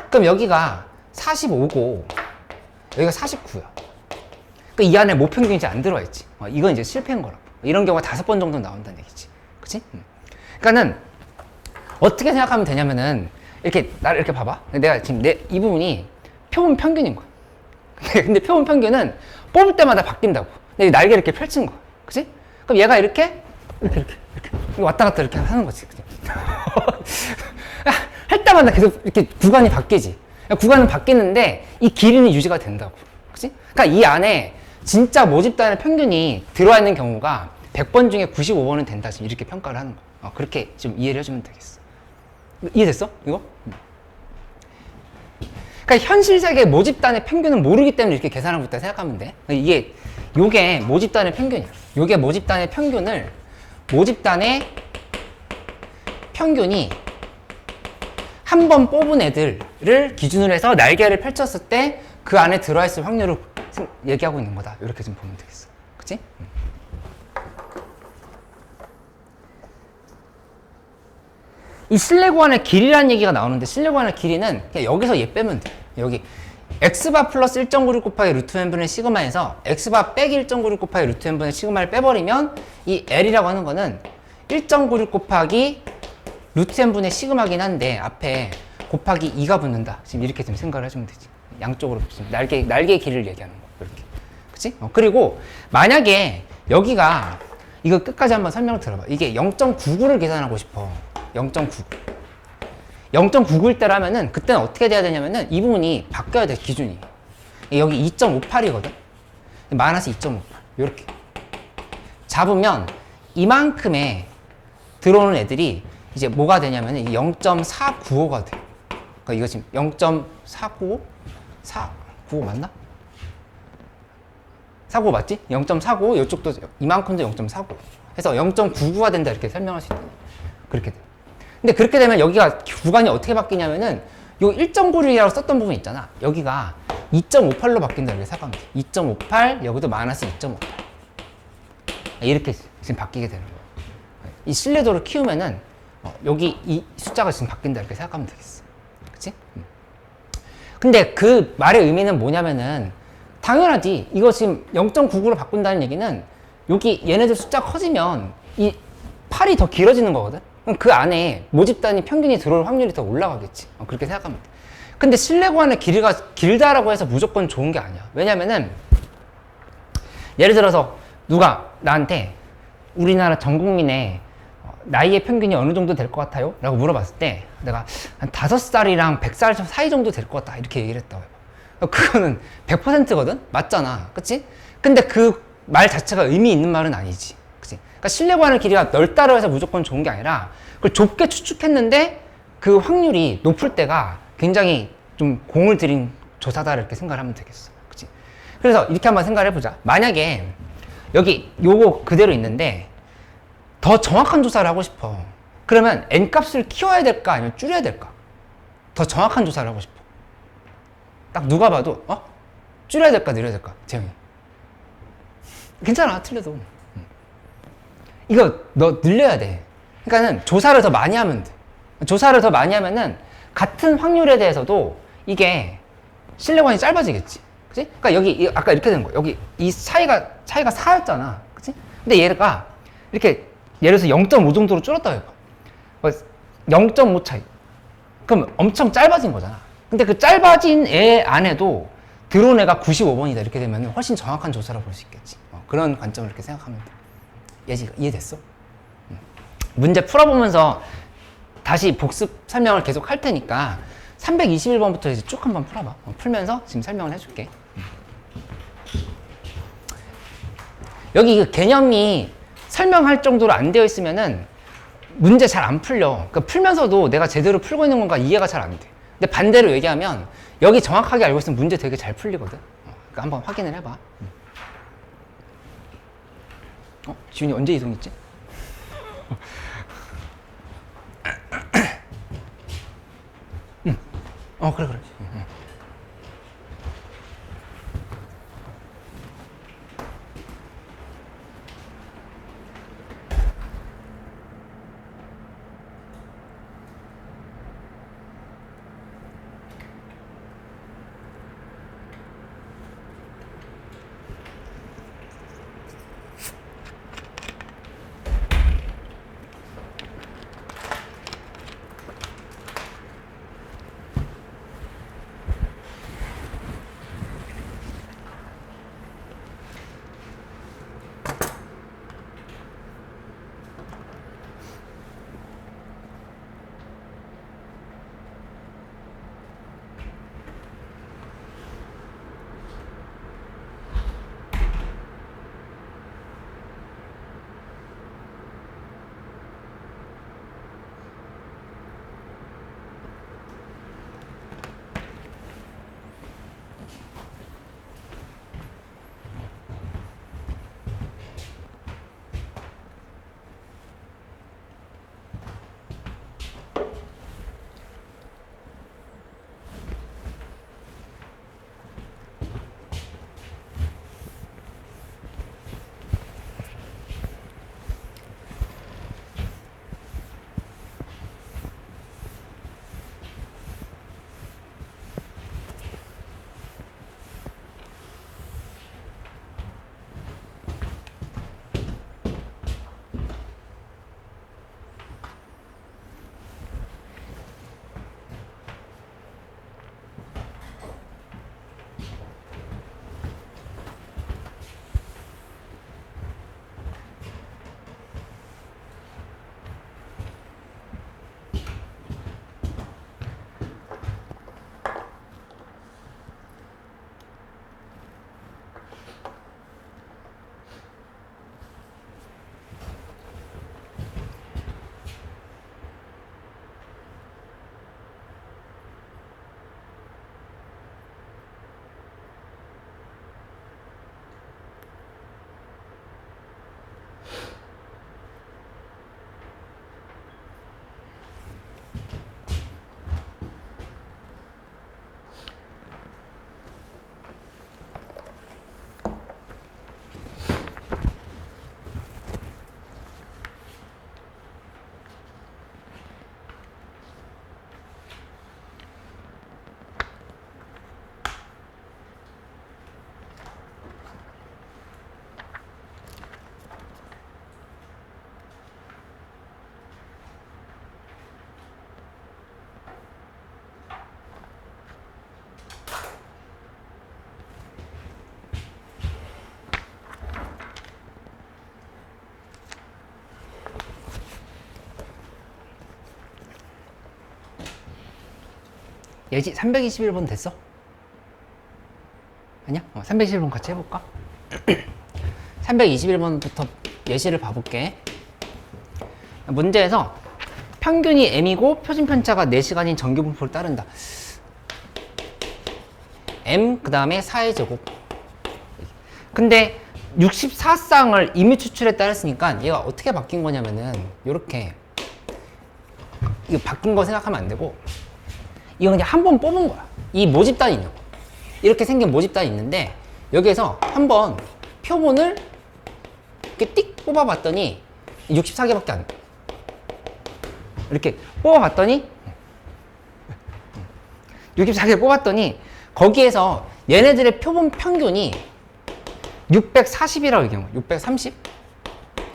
그럼 여기가 45고 여기가 49야. 그러니까 이 안에 모평균이 이제 안 들어와 있지. 이건 이제 실패인 거라고. 이런 경우가 5번 정도 나온다는 얘기지. 그치? 그러니까는 어떻게 생각하면 되냐면은 이렇게 나를 이렇게 봐봐. 내가 지금 이 부분이 표본 평균인 거야. 근데 표본 평균은 뽑을 때마다 바뀐다고. 근데 날개를 이렇게 펼친 거야. 그치? 그럼 얘가 이렇게 왔다 갔다 이렇게 하는 거지. 할 때마다 계속 이렇게 구간이 바뀌지. 구간은 바뀌는데 이 길이는 유지가 된다고. 그치? 그러니까 이 안에 진짜 모집단의 평균이 들어와 있는 경우가 100번 중에 95번은 된다. 지금 이렇게 평가를 하는 거야. 그렇게 좀 이해를 해주면 되겠어. 이해됐어? 이거? 그러니까 현실 세계 모집단의 평균은 모르기 때문에 이렇게 계산하고 있다 생각하면 돼. 요게 모집단의 평균이야. 요게 모집단의 평균을 모집단의 평균이 한 번 뽑은 애들을 기준으로 해서 날개를 펼쳤을 때 그 안에 들어있을 확률을 얘기하고 있는 거다. 이렇게 좀 보면 되겠어. 그치? 이 실내 구간의 길이라는 얘기가 나오는데 실내 구간의 길이는 그냥 여기서 얘 빼면 돼. 여기 x바 플러스 1.96 곱하기 루트 n분의 시그마에서 x바 빼기 1.96 곱하기 루트 n분의 시그마를 빼버리면 이 l이라고 하는 거는 1.96 곱하기 루트 n분의 시그마긴 한데 앞에 곱하기 2가 붙는다. 지금 이렇게 좀 생각을 해주면 되지. 양쪽으로 지금 날개의 길이를 얘기하는 거. 이렇게. 그치? 그리고 만약에 여기가 이거 끝까지 한번 설명을 들어봐. 이게 0.99를 계산하고 싶어. 0.99. 0.99일 때라면은 그때는 어떻게 돼야 되냐면은 이 부분이 바뀌어야 돼, 기준이. 여기 2.58이거든. 마이너스 2.58. 요렇게. 잡으면 이만큼의 들어오는 애들이 이제 뭐가 되냐면은 0.495가 돼. 그러니까 이거 지금 0.495? 495 맞나? 495 맞지? 0.495 이쪽도 이만큼도 0.495 해서 0.99가 된다 이렇게 설명할 수 있다. 그렇게 돼. 근데 그렇게 되면 여기가 구간이 어떻게 바뀌냐면은 요 1.96이라고 썼던 부분 있잖아. 여기가 2.58로 바뀐다 이렇게 생각하면 돼. 2.58 여기도 마이너스 2.58 이렇게 지금 바뀌게 되는 거야. 이 신뢰도를 키우면은 여기 이 숫자가 지금 바뀐다 이렇게 생각하면 되겠어. 그치? 근데 그 말의 의미는 뭐냐면은 당연하지. 이거 지금 0.99로 바꾼다는 얘기는 여기 얘네들 숫자 커지면 이 팔이 더 길어지는 거거든. 그럼 그 안에 모집단이 평균이 들어올 확률이 더 올라가겠지. 그렇게 생각하면 돼. 근데 실내 구간의 길이가 길다라고 해서 무조건 좋은 게 아니야. 왜냐면은 예를 들어서 누가 나한테 우리나라 전 국민의 나이의 평균이 어느 정도 될 것 같아요? 라고 물어봤을 때 내가 한 5살이랑 100살 사이 정도 될 것 같다 이렇게 얘기를 했다고 해봐. 그거는 100%거든? 맞잖아. 그치? 근데 그 말 자체가 의미 있는 말은 아니지. 그치? 그러니까 실내 구간의 길이가 넓다고 해서 무조건 좋은 게 아니라 그걸 좁게 추측했는데 그 확률이 높을 때가 굉장히 좀 공을 들인 조사다 이렇게 생각을 하면 되겠어. 그치? 그래서 이렇게 한번 생각을 해보자. 만약에 여기 요거 그대로 있는데 더 정확한 조사를 하고 싶어. 그러면 n값을 키워야 될까 아니면 줄여야 될까? 더 정확한 조사를 하고 싶어. 딱 누가 봐도 줄여야 될까 늘려야 될까? 재영이 괜찮아. 틀려도 이거 너 늘려야 돼. 그러니까는 조사를 더 많이 하면 돼. 조사를 더 많이 하면은 같은 확률에 대해서도 이게 신뢰관이 짧아지겠지. 그치? 그러니까 여기 아까 이렇게 된 거. 여기 이 차이가 4였잖아. 그치? 근데 얘가 이렇게 예를 들어서 0.5 정도로 줄었다고 해봐. 0.5 차이. 그럼 엄청 짧아진 거잖아. 근데 그 짧아진 애 안에도 들어온 애가 95번이다 이렇게 되면 훨씬 정확한 조사라 볼 수 있겠지. 그런 관점을 이렇게 생각하면 돼. 예지가 이해됐어? 문제 풀어보면서 다시 복습 설명을 계속 할 테니까 321번부터 이제 쭉 한번 풀어봐. 풀면서 지금 설명을 해줄게. 여기 그 개념이 설명할 정도로 안 되어 있으면은 문제 잘 안 풀려. 그러니까 풀면서도 내가 제대로 풀고 있는 건가 이해가 잘 안 돼. 근데 반대로 얘기하면 여기 정확하게 알고 있으면 문제 되게 잘 풀리거든. 그러니까 한번 확인을 해봐. 지훈이 언제 이동했지? 그래. 예지 321번 됐어? 아니야? 321번 같이 해볼까? 321번부터 예시를 봐볼게. 문제에서 평균이 m이고 표준편차가 4시간인 정규분포를 따른다. m 그 다음에 4의 제곱. 근데 64쌍을 임의 추출에 따랐으니까 얘가 어떻게 바뀐 거냐면은 요렇게 이거 바뀐 거 생각하면 안 되고 이거 그냥 한 번 뽑은 거야. 이 모집단이 있는 거. 이렇게 생긴 모집단이 있는데 여기에서 한번 표본을 이렇게 띡 뽑아봤더니 64개밖에 안 돼. 이렇게 뽑아봤더니 64개 뽑았더니 거기에서 얘네들의 표본 평균이 640이라고 얘기한 거야. 630?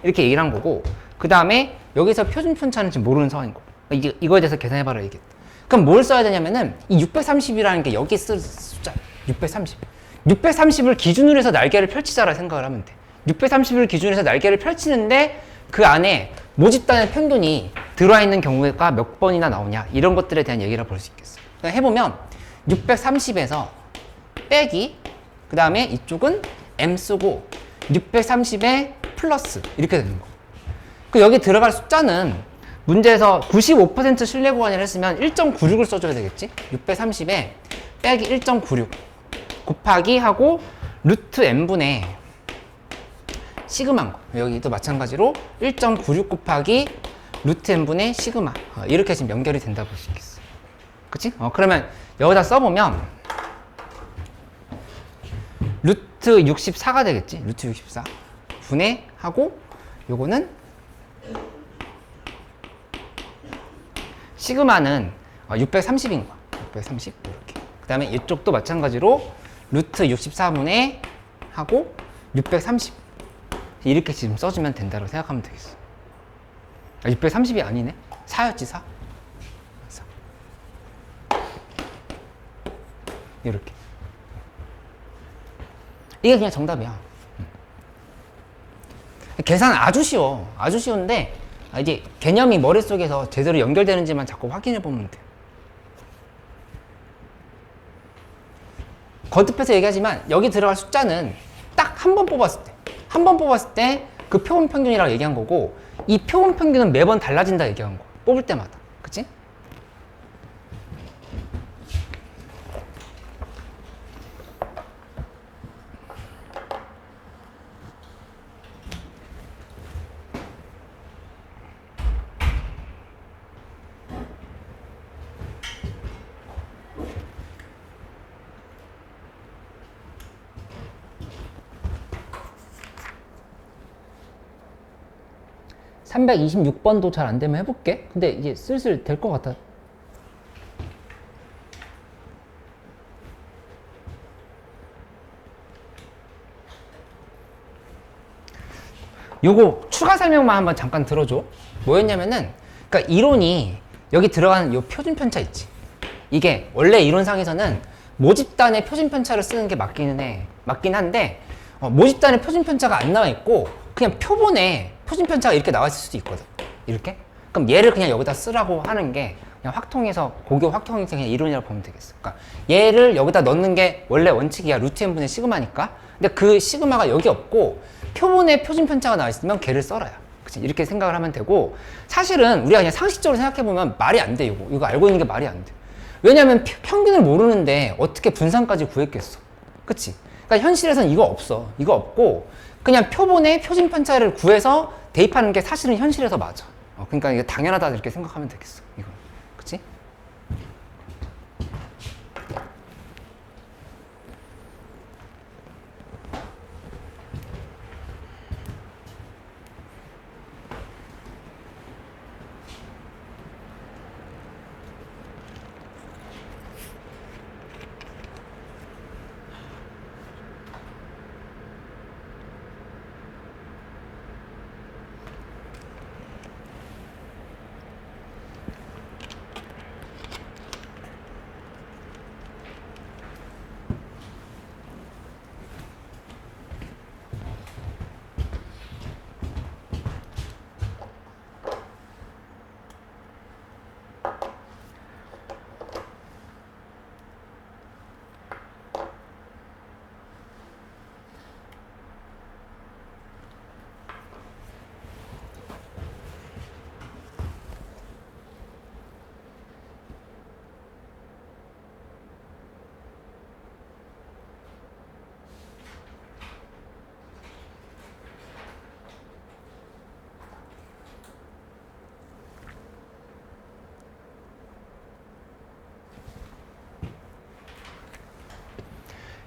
이렇게 얘기를 한 거고 그 다음에 여기서 표준 편차는 지금 모르는 상황인 거고 이거에 대해서 계산해봐라 얘기했다. 그럼 뭘 써야 되냐면은 이 630이라는 게 여기 쓸 숫자 630. 630을 기준으로 해서 날개를 펼치자라 생각을 하면 돼. 630을 기준으로 해서 날개를 펼치는데 그 안에 모집단의 평균이 들어와 있는 경우가 몇 번이나 나오냐 이런 것들에 대한 얘기를 볼 수 있겠어. 그러니까 해보면 630에서 빼기 그 다음에 이쪽은 M 쓰고 630에 플러스 이렇게 되는 거. 그 여기 들어갈 숫자는 문제에서 95% 신뢰 구간이라 했으면 1.96을 써줘야 되겠지? 630에 빼기 1.96 곱하기 하고 루트 n분의 시그마인 거. 여기도 마찬가지로 1.96 곱하기 루트 n분의 시그마. 이렇게 지금 연결이 된다고 볼 수 있겠어. 그치? 그러면 여기다 써보면 루트 64가 되겠지? 루트 64 분의 하고 요거는 시그마는 630인 거야. 630 이렇게. 그 다음에 이쪽도 마찬가지로 루트 64분의 하고 630 이렇게 지금 써주면 된다고 생각하면 되겠어. 630이 아니네. 4였지 4. 이렇게. 이게 그냥 정답이야. 계산 아주 쉬워. 아주 쉬운데 이제 개념이 머릿속에서 제대로 연결되는지만 자꾸 확인해 보면 돼. 거듭해서 얘기하지만 여기 들어갈 숫자는 딱 한 번 뽑았을 때 한 번 뽑았을 때 그 표본 평균이라고 얘기한 거고 이 표본 평균은 매번 달라진다 얘기한 거 뽑을 때마다. 그치? (326번도) 잘 안 되면 해볼게. 근데 이제 슬슬 될 것 같아. 요거 추가 설명만 한번 잠깐 들어줘. 뭐였냐면은, 그러니까 이론이 여기 들어가는 요 표준 편차 있지. 이게 원래 이론상에서는 모집단의 표준 편차를 쓰는 게 맞긴 한데, 모집단의 표준 편차가 안 나와 있고 그냥 표본에 표준 편차가 이렇게 나와 있을 수도 있거든. 이렇게. 그럼 얘를 그냥 여기다 쓰라고 하는 게 그냥 확통해서 고교 확통해서 그냥 이론이라고 보면 되겠어. 그러니까 얘를 여기다 넣는 게 원래 원칙이야. 루트 n분의 시그마니까. 근데 그 시그마가 여기 없고 표본에 표준 편차가 나와 있으면 걔를 써라야. 그치? 이렇게 생각을 하면 되고, 사실은 우리가 그냥 상식적으로 생각해보면 말이 안 돼. 이거 알고 있는 게 말이 안 돼. 왜냐면 평균을 모르는데 어떻게 분산까지 구했겠어. 그치? 그러니까 현실에서는 이거 없어. 이거 없고 그냥 표본의 표준 편차를 구해서 대입하는 게 사실은 현실에서 맞아. 그러니까 이게 당연하다 이렇게 생각하면 되겠어. 이거. 그치?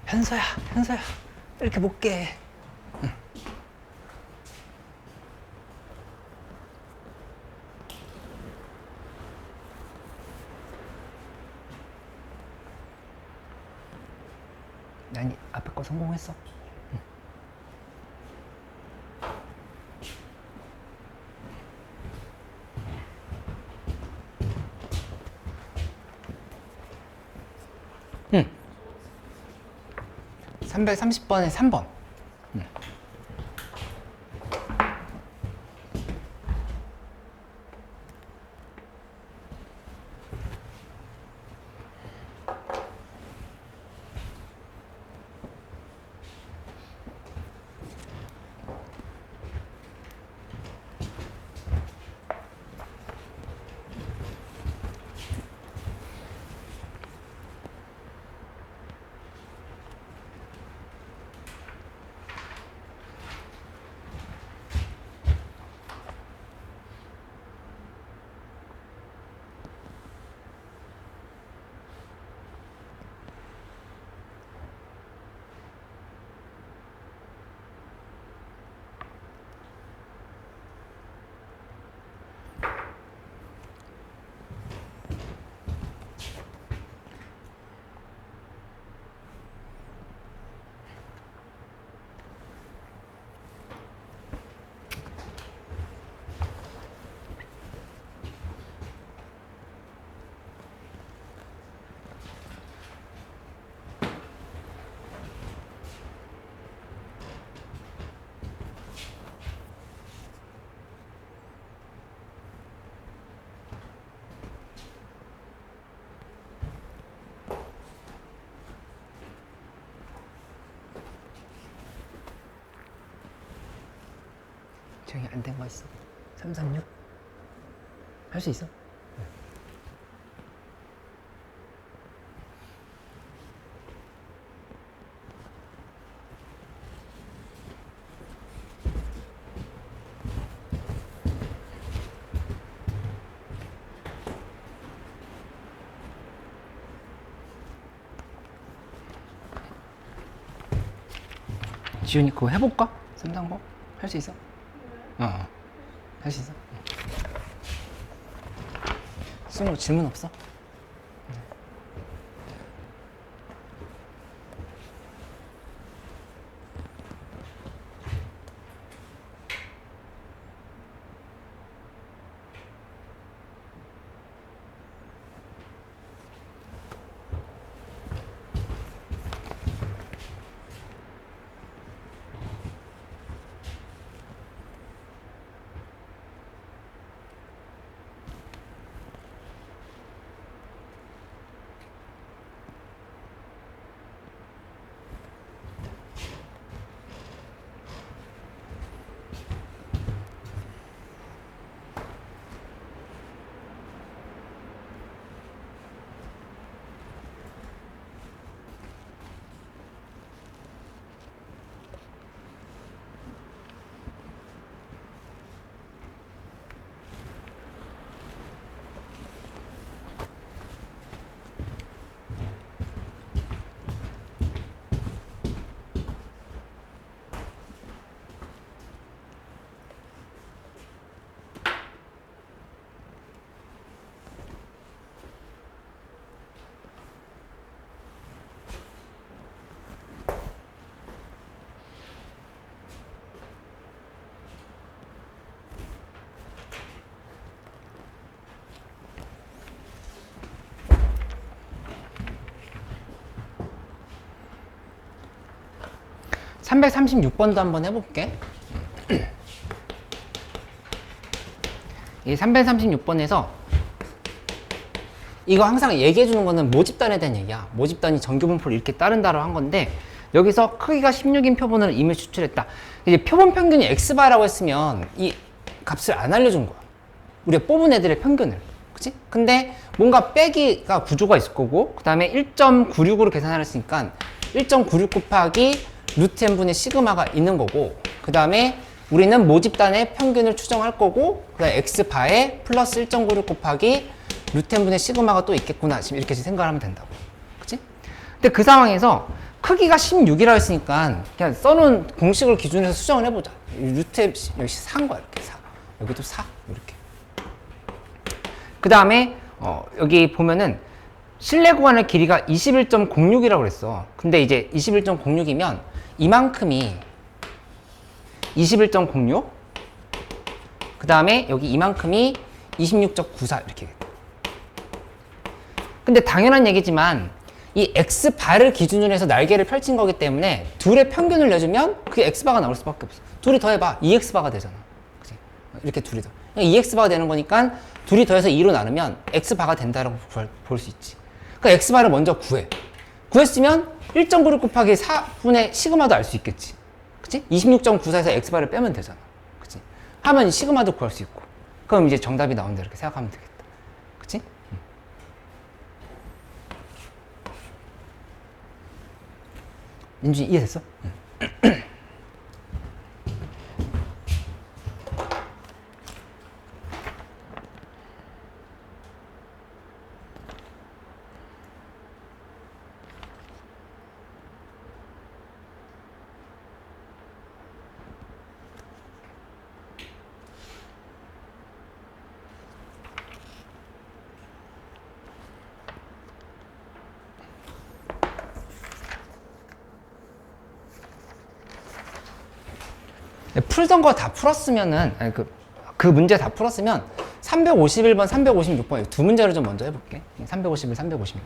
현서야, 이렇게 볼게. 응. 난 앞에 거 성공했어. 응. 330번에 3번. 저기 안 된 거 있어. 336? 할 수 있어? 지훈이 그거 해볼까? 330? 할 수 있어? 할 수 있어? 수능 질문 없어? (336번도) 한번 해볼게. 이 336번에서 이거 항상 얘기해 주는 거는 모집단에 대한 얘기야. 모집단이 정규분포를 이렇게 따른다고 한 건데, 여기서 크기가 16인 표본을 이미 추출했다. 이제 표본 평균이 x바라고 했으면 이 값을 안 알려준 거야. 우리가 뽑은 애들의 평균을. 그치? 근데 뭔가 빼기가 구조가 있을 거고, 그 다음에 1.96으로 계산을 했으니까 1.96 곱하기 루트 n분의 시그마가 있는 거고, 그 다음에 우리는 모집단의 평균을 추정할 거고, 그 다음에 x바에 플러스 1.96 곱하기 루트 n분의 시그마가 또 있겠구나. 지금 이렇게 생각을 하면 된다고. 그치? 근데 그 상황에서 크기가 16이라고 했으니까 그냥 써놓은 공식을 기준으로 해서 수정을 해보자. 루트 n 여기 4인 거야. 이렇게 4. 여기도 4. 이렇게. 그 다음에 여기 보면은 실내 구간의 길이가 21.06이라고 그랬어. 근데 이제 21.06이면 이만큼이 21.06, 그 다음에 여기 이만큼이 26.94 이렇게. 근데 당연한 얘기지만 이 x바를 기준으로 해서 날개를 펼친 거기 때문에 둘의 평균을 내주면 그게 x바가 나올 수밖에 없어. 둘이 더해봐. 2x바가 되잖아. 그치? 이렇게 둘이 더. 2x바가 되는 거니까 둘이 더해서 2로 나누면 x바가 된다라고 볼 수 있지. 그러니까 x바를 먼저 구해. 구했으면 1.96 곱하기 4분의 시그마도 알 수 있겠지. 그치? 26.94에서 x바를 빼면 되잖아. 그치? 하면 시그마도 구할 수 있고. 그럼 이제 정답이 나온다 이렇게 생각하면 되겠다. 그치? 민준이 이해됐어? 풀던 거 다 풀었으면은, 아니 그 문제 다 풀었으면 351번, 356번 두 문제를 좀 먼저 해볼게. 351, 356.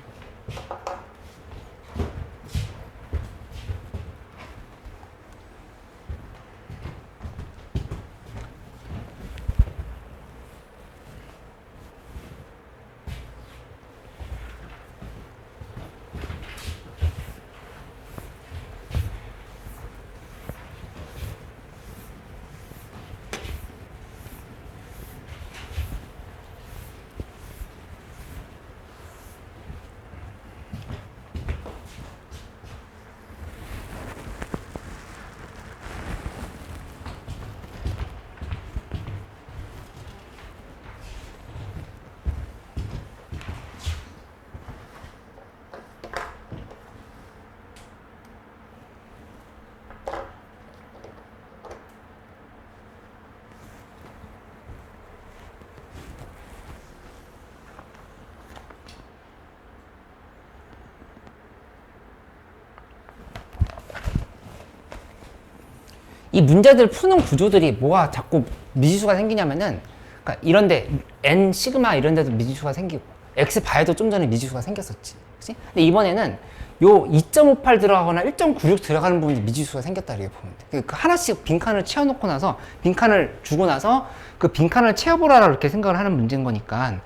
이 문제들 푸는 구조들이 뭐가 자꾸 미지수가 생기냐면은, 그러니까 이런데 n 시그마 이런 데도 미지수가 생기고 x 바에도 좀 전에 미지수가 생겼었지. 그치? 근데 이번에는 요 2.58 들어가거나 1.96 들어가는 부분이 미지수가 생겼다 이렇게 보면 돼. 그 하나씩 빈칸을 채워놓고 나서 빈칸을 주고 나서 그 빈칸을 채워보라 이렇게 생각을 하는 문제인 거니까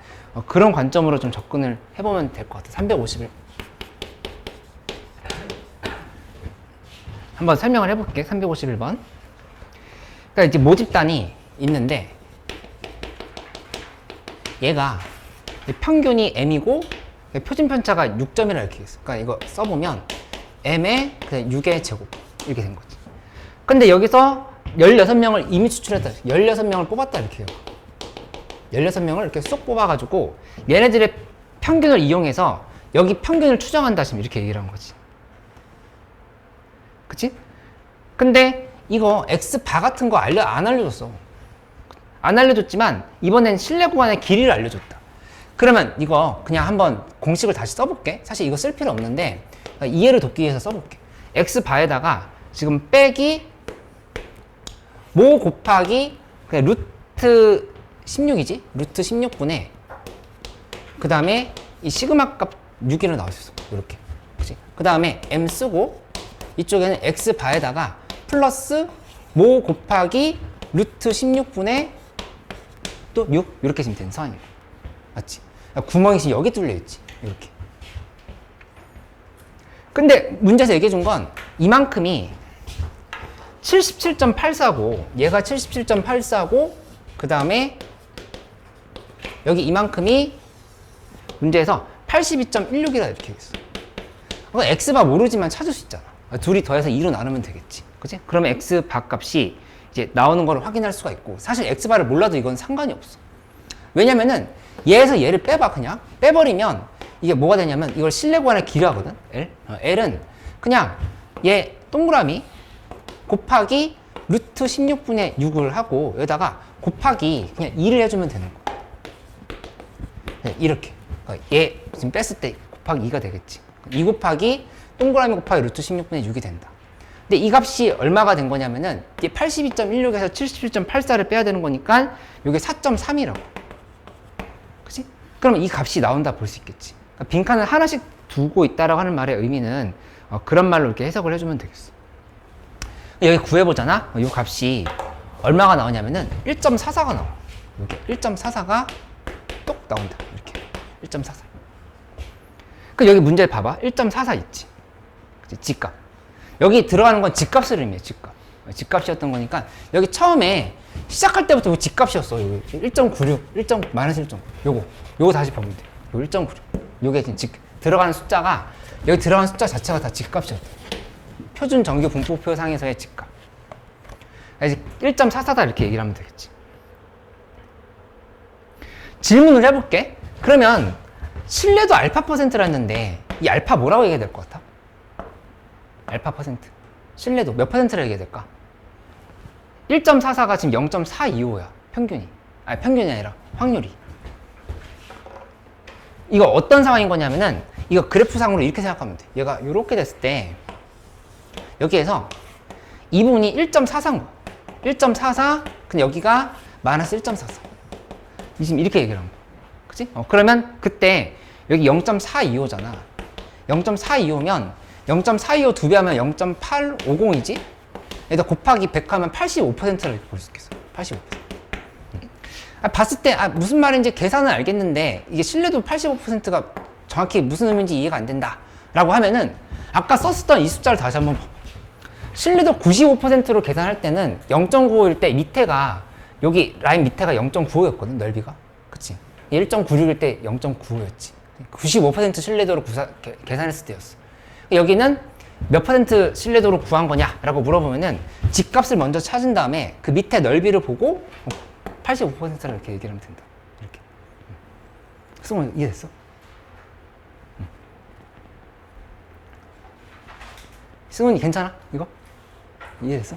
그런 관점으로 좀 접근을 해보면 될 것 같아. 351 한번 설명을 해볼게. 351번. 그러니까 이제 모집단이 있는데 얘가 평균이 m이고 표준 편차가 6점이라 이렇게 있어. 그러니까 이거 써보면 m의 6의 제곱 이렇게 된 거지. 근데 여기서 16명을 이미 추출했다. 16명을 뽑았다 이렇게 해요. 16명을 이렇게 쏙 뽑아가지고 얘네들의 평균을 이용해서 여기 평균을 추정한다 지금 이렇게 얘기를 한 거지. 그치? 근데 이거 x바 같은 거 안 알려줬어. 안 알려줬지만 이번엔 실내 구간의 길이를 알려줬다. 그러면 이거 그냥 한번 공식을 다시 써볼게. 사실 이거 쓸 필요 없는데 이해를 돕기 위해서 써볼게. x바에다가 지금 빼기 모 곱하기 그냥 루트 16이지? 루트 16분의 그 다음에 이 시그마 값 6이라 나올 수 있어. 이렇게. 그 다음에 m 쓰고 이쪽에는 x바에다가 플러스 모 곱하기 루트 16분의 또 6 이렇게 지금 된 상황이고 맞지? 구멍이 지금 여기 뚫려 있지 이렇게. 근데 문제에서 얘기해 준 건 이만큼이 77.84고 얘가 77.84고 그 다음에 여기 이만큼이 문제에서 82.16이라 이렇게 했어. x바 모르지만 찾을 수 있잖아. 둘이 더해서 2로 나누면 되겠지. 그치? 그러면 x바 값이 이제 나오는 걸 확인할 수가 있고 사실 x바를 몰라도 이건 상관이 없어. 왜냐면은 얘에서 얘를 빼봐. 그냥 빼버리면 이게 뭐가 되냐면 이걸 실내 구간의 길이하거든. L. L은 그냥 얘 동그라미 곱하기 루트 16분의 6을 하고 여기다가 곱하기 그냥 2를 해주면 되는 거야. 이렇게. 얘 지금 뺐을 때 곱하기 2가 되겠지. 2 곱하기 동그라미 곱하기 루트 16분의 6이 된다. 근데 이 값이 얼마가 된 거냐면은 이게 82.16에서 77.84를 빼야 되는 거니까 이게 4.3이라고. 그치? 그러면 이 값이 나온다 볼 수 있겠지. 그러니까 빈칸을 하나씩 두고 있다라고 하는 말의 의미는 그런 말로 이렇게 해석을 해주면 되겠어. 여기 구해보잖아? 이 값이 얼마가 나오냐면은 1.44가 나와. 이렇게 1.44가 똑 나온다. 이렇게 1.44. 그 여기 문제 봐봐. 1.44 있지. 그치? G값. 여기 들어가는 건 G값을 의미해. G값. G값이었던 거니까 여기 처음에 시작할 때부터 G값이었어. 여기 1.96, 마이너스 1.9. 요거 다시 보면 돼. 요 1.96. 요게 지금 들어가는 숫자가 여기 들어가는 숫자 자체가 다 G값이었다. 표준 정규 분포표상에서의 G값. 이제 1.44다 이렇게 얘기를 하면 되겠지. 질문을 해볼게. 그러면 신뢰도 알파 퍼센트라 했는데 이 알파 뭐라고 얘기해야 될 것 같아? 알파 퍼센트. 신뢰도 몇 퍼센트라 얘기해야 될까? 1.44가 지금 0.425야. 평균이. 아니 평균이 아니라 확률이. 이거 어떤 상황인 거냐면은 이거 그래프상으로 이렇게 생각하면 돼. 얘가 이렇게 됐을 때 여기에서 이 부분이 1.44인 거야. 1.44 근데 여기가 마이너스 1.44. 지금 이렇게 얘기를 한 거야. 그치? 그러면 그때 여기 0.425잖아. 0.425면 0.425 두 배 하면 0.850이지? 여기다 곱하기 100 하면 85%라고 이렇게 볼 수 있겠어. 85%. 봤을 때 무슨 말인지 계산은 알겠는데 이게 신뢰도 85%가 정확히 무슨 의미인지 이해가 안 된다 라고 하면은 아까 썼었던 이 숫자를 다시 한번 봐봐. 신뢰도 95%로 계산할 때는 0.95일 때 밑에가 여기 라인 밑에가 0.95였거든 넓이가. 그치? 1.96일 때 0.95였지. 95% 신뢰도로 계산했을 때였어. 여기는 몇 퍼센트 신뢰도로 구한 거냐 라고 물어보면은 G값을 먼저 찾은 다음에 그 밑에 넓이를 보고 85%를 이렇게 얘기를 하면 된다. 이렇게. 승원 이해됐어? 승원이 괜찮아? 이거? 이해됐어?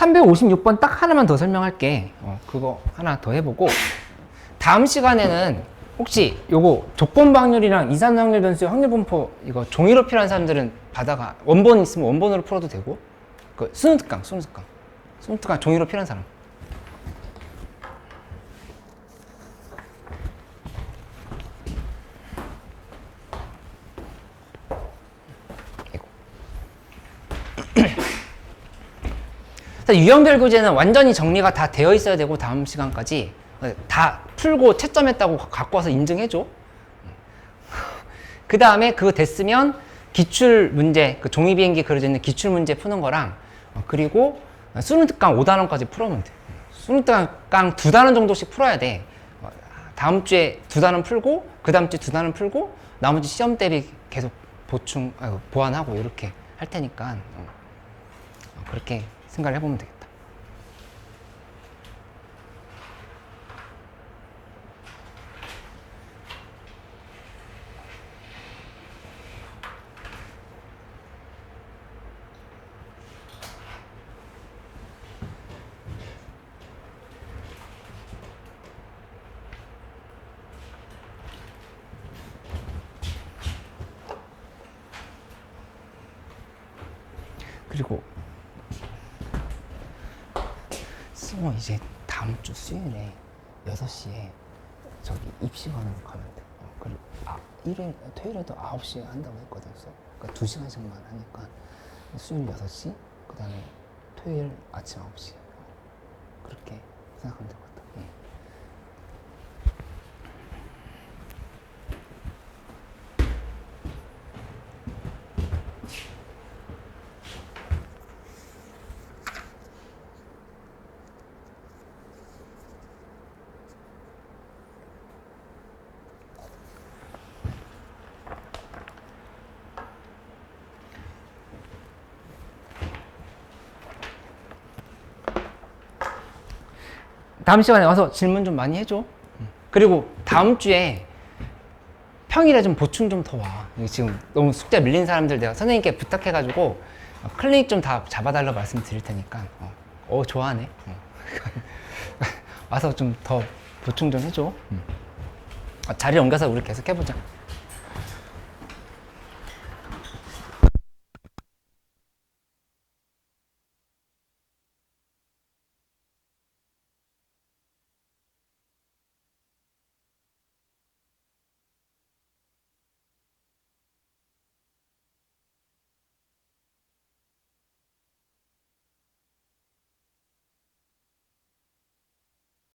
356번 딱 하나만 더 설명할게. 그거 하나 더 해보고 다음 시간에는 혹시 요거 조건부 확률이랑 이산 확률 변수의 확률 분포 이거 종이로 필요한 사람들은 받아가 원본 있으면 원본으로 풀어도 되고 그 수능 특강 종이로 필요한 사람 유형별 교재는 완전히 정리가 다 되어 있어야 되고 다음 시간까지 다 풀고 채점했다고 갖고 와서 인증해줘. 그 다음에 그거 됐으면 기출문제, 그 종이비행기 그려져 있는 기출문제 푸는 거랑 그리고 수능특강 5단원까지 풀어보면 돼. 수능특강 2단원 정도씩 풀어야 돼. 다음 주에 2단원 풀고 그 다음 주에 2단원 풀고 나머지 시험 대비 계속 보완하고 이렇게 할 테니까 그렇게 생각을 해보면 되겠다. 그리고 이제 다음 주 수요일에 6시에 저기 입시관으로 가면 돼. 그리고 일요일, 토요일에도 9시에 한다고 했거든. 그러니까 2시간씩만 하니까 수요일 6시, 그 다음에 토요일 아침 9시. 그렇게 생각하면 될 것 같다. 다음 시간에 와서 질문 좀 많이 해줘. 그리고 다음 주에 평일에 좀 보충 좀 더 와. 지금 너무 숙제 밀린 사람들 내가 선생님께 부탁해가지고 클리닉 좀 다 잡아달라고 말씀드릴 테니까 좋아하네. 와서 좀 더 보충 좀 해줘. 자리 옮겨서 우리 계속 해보자.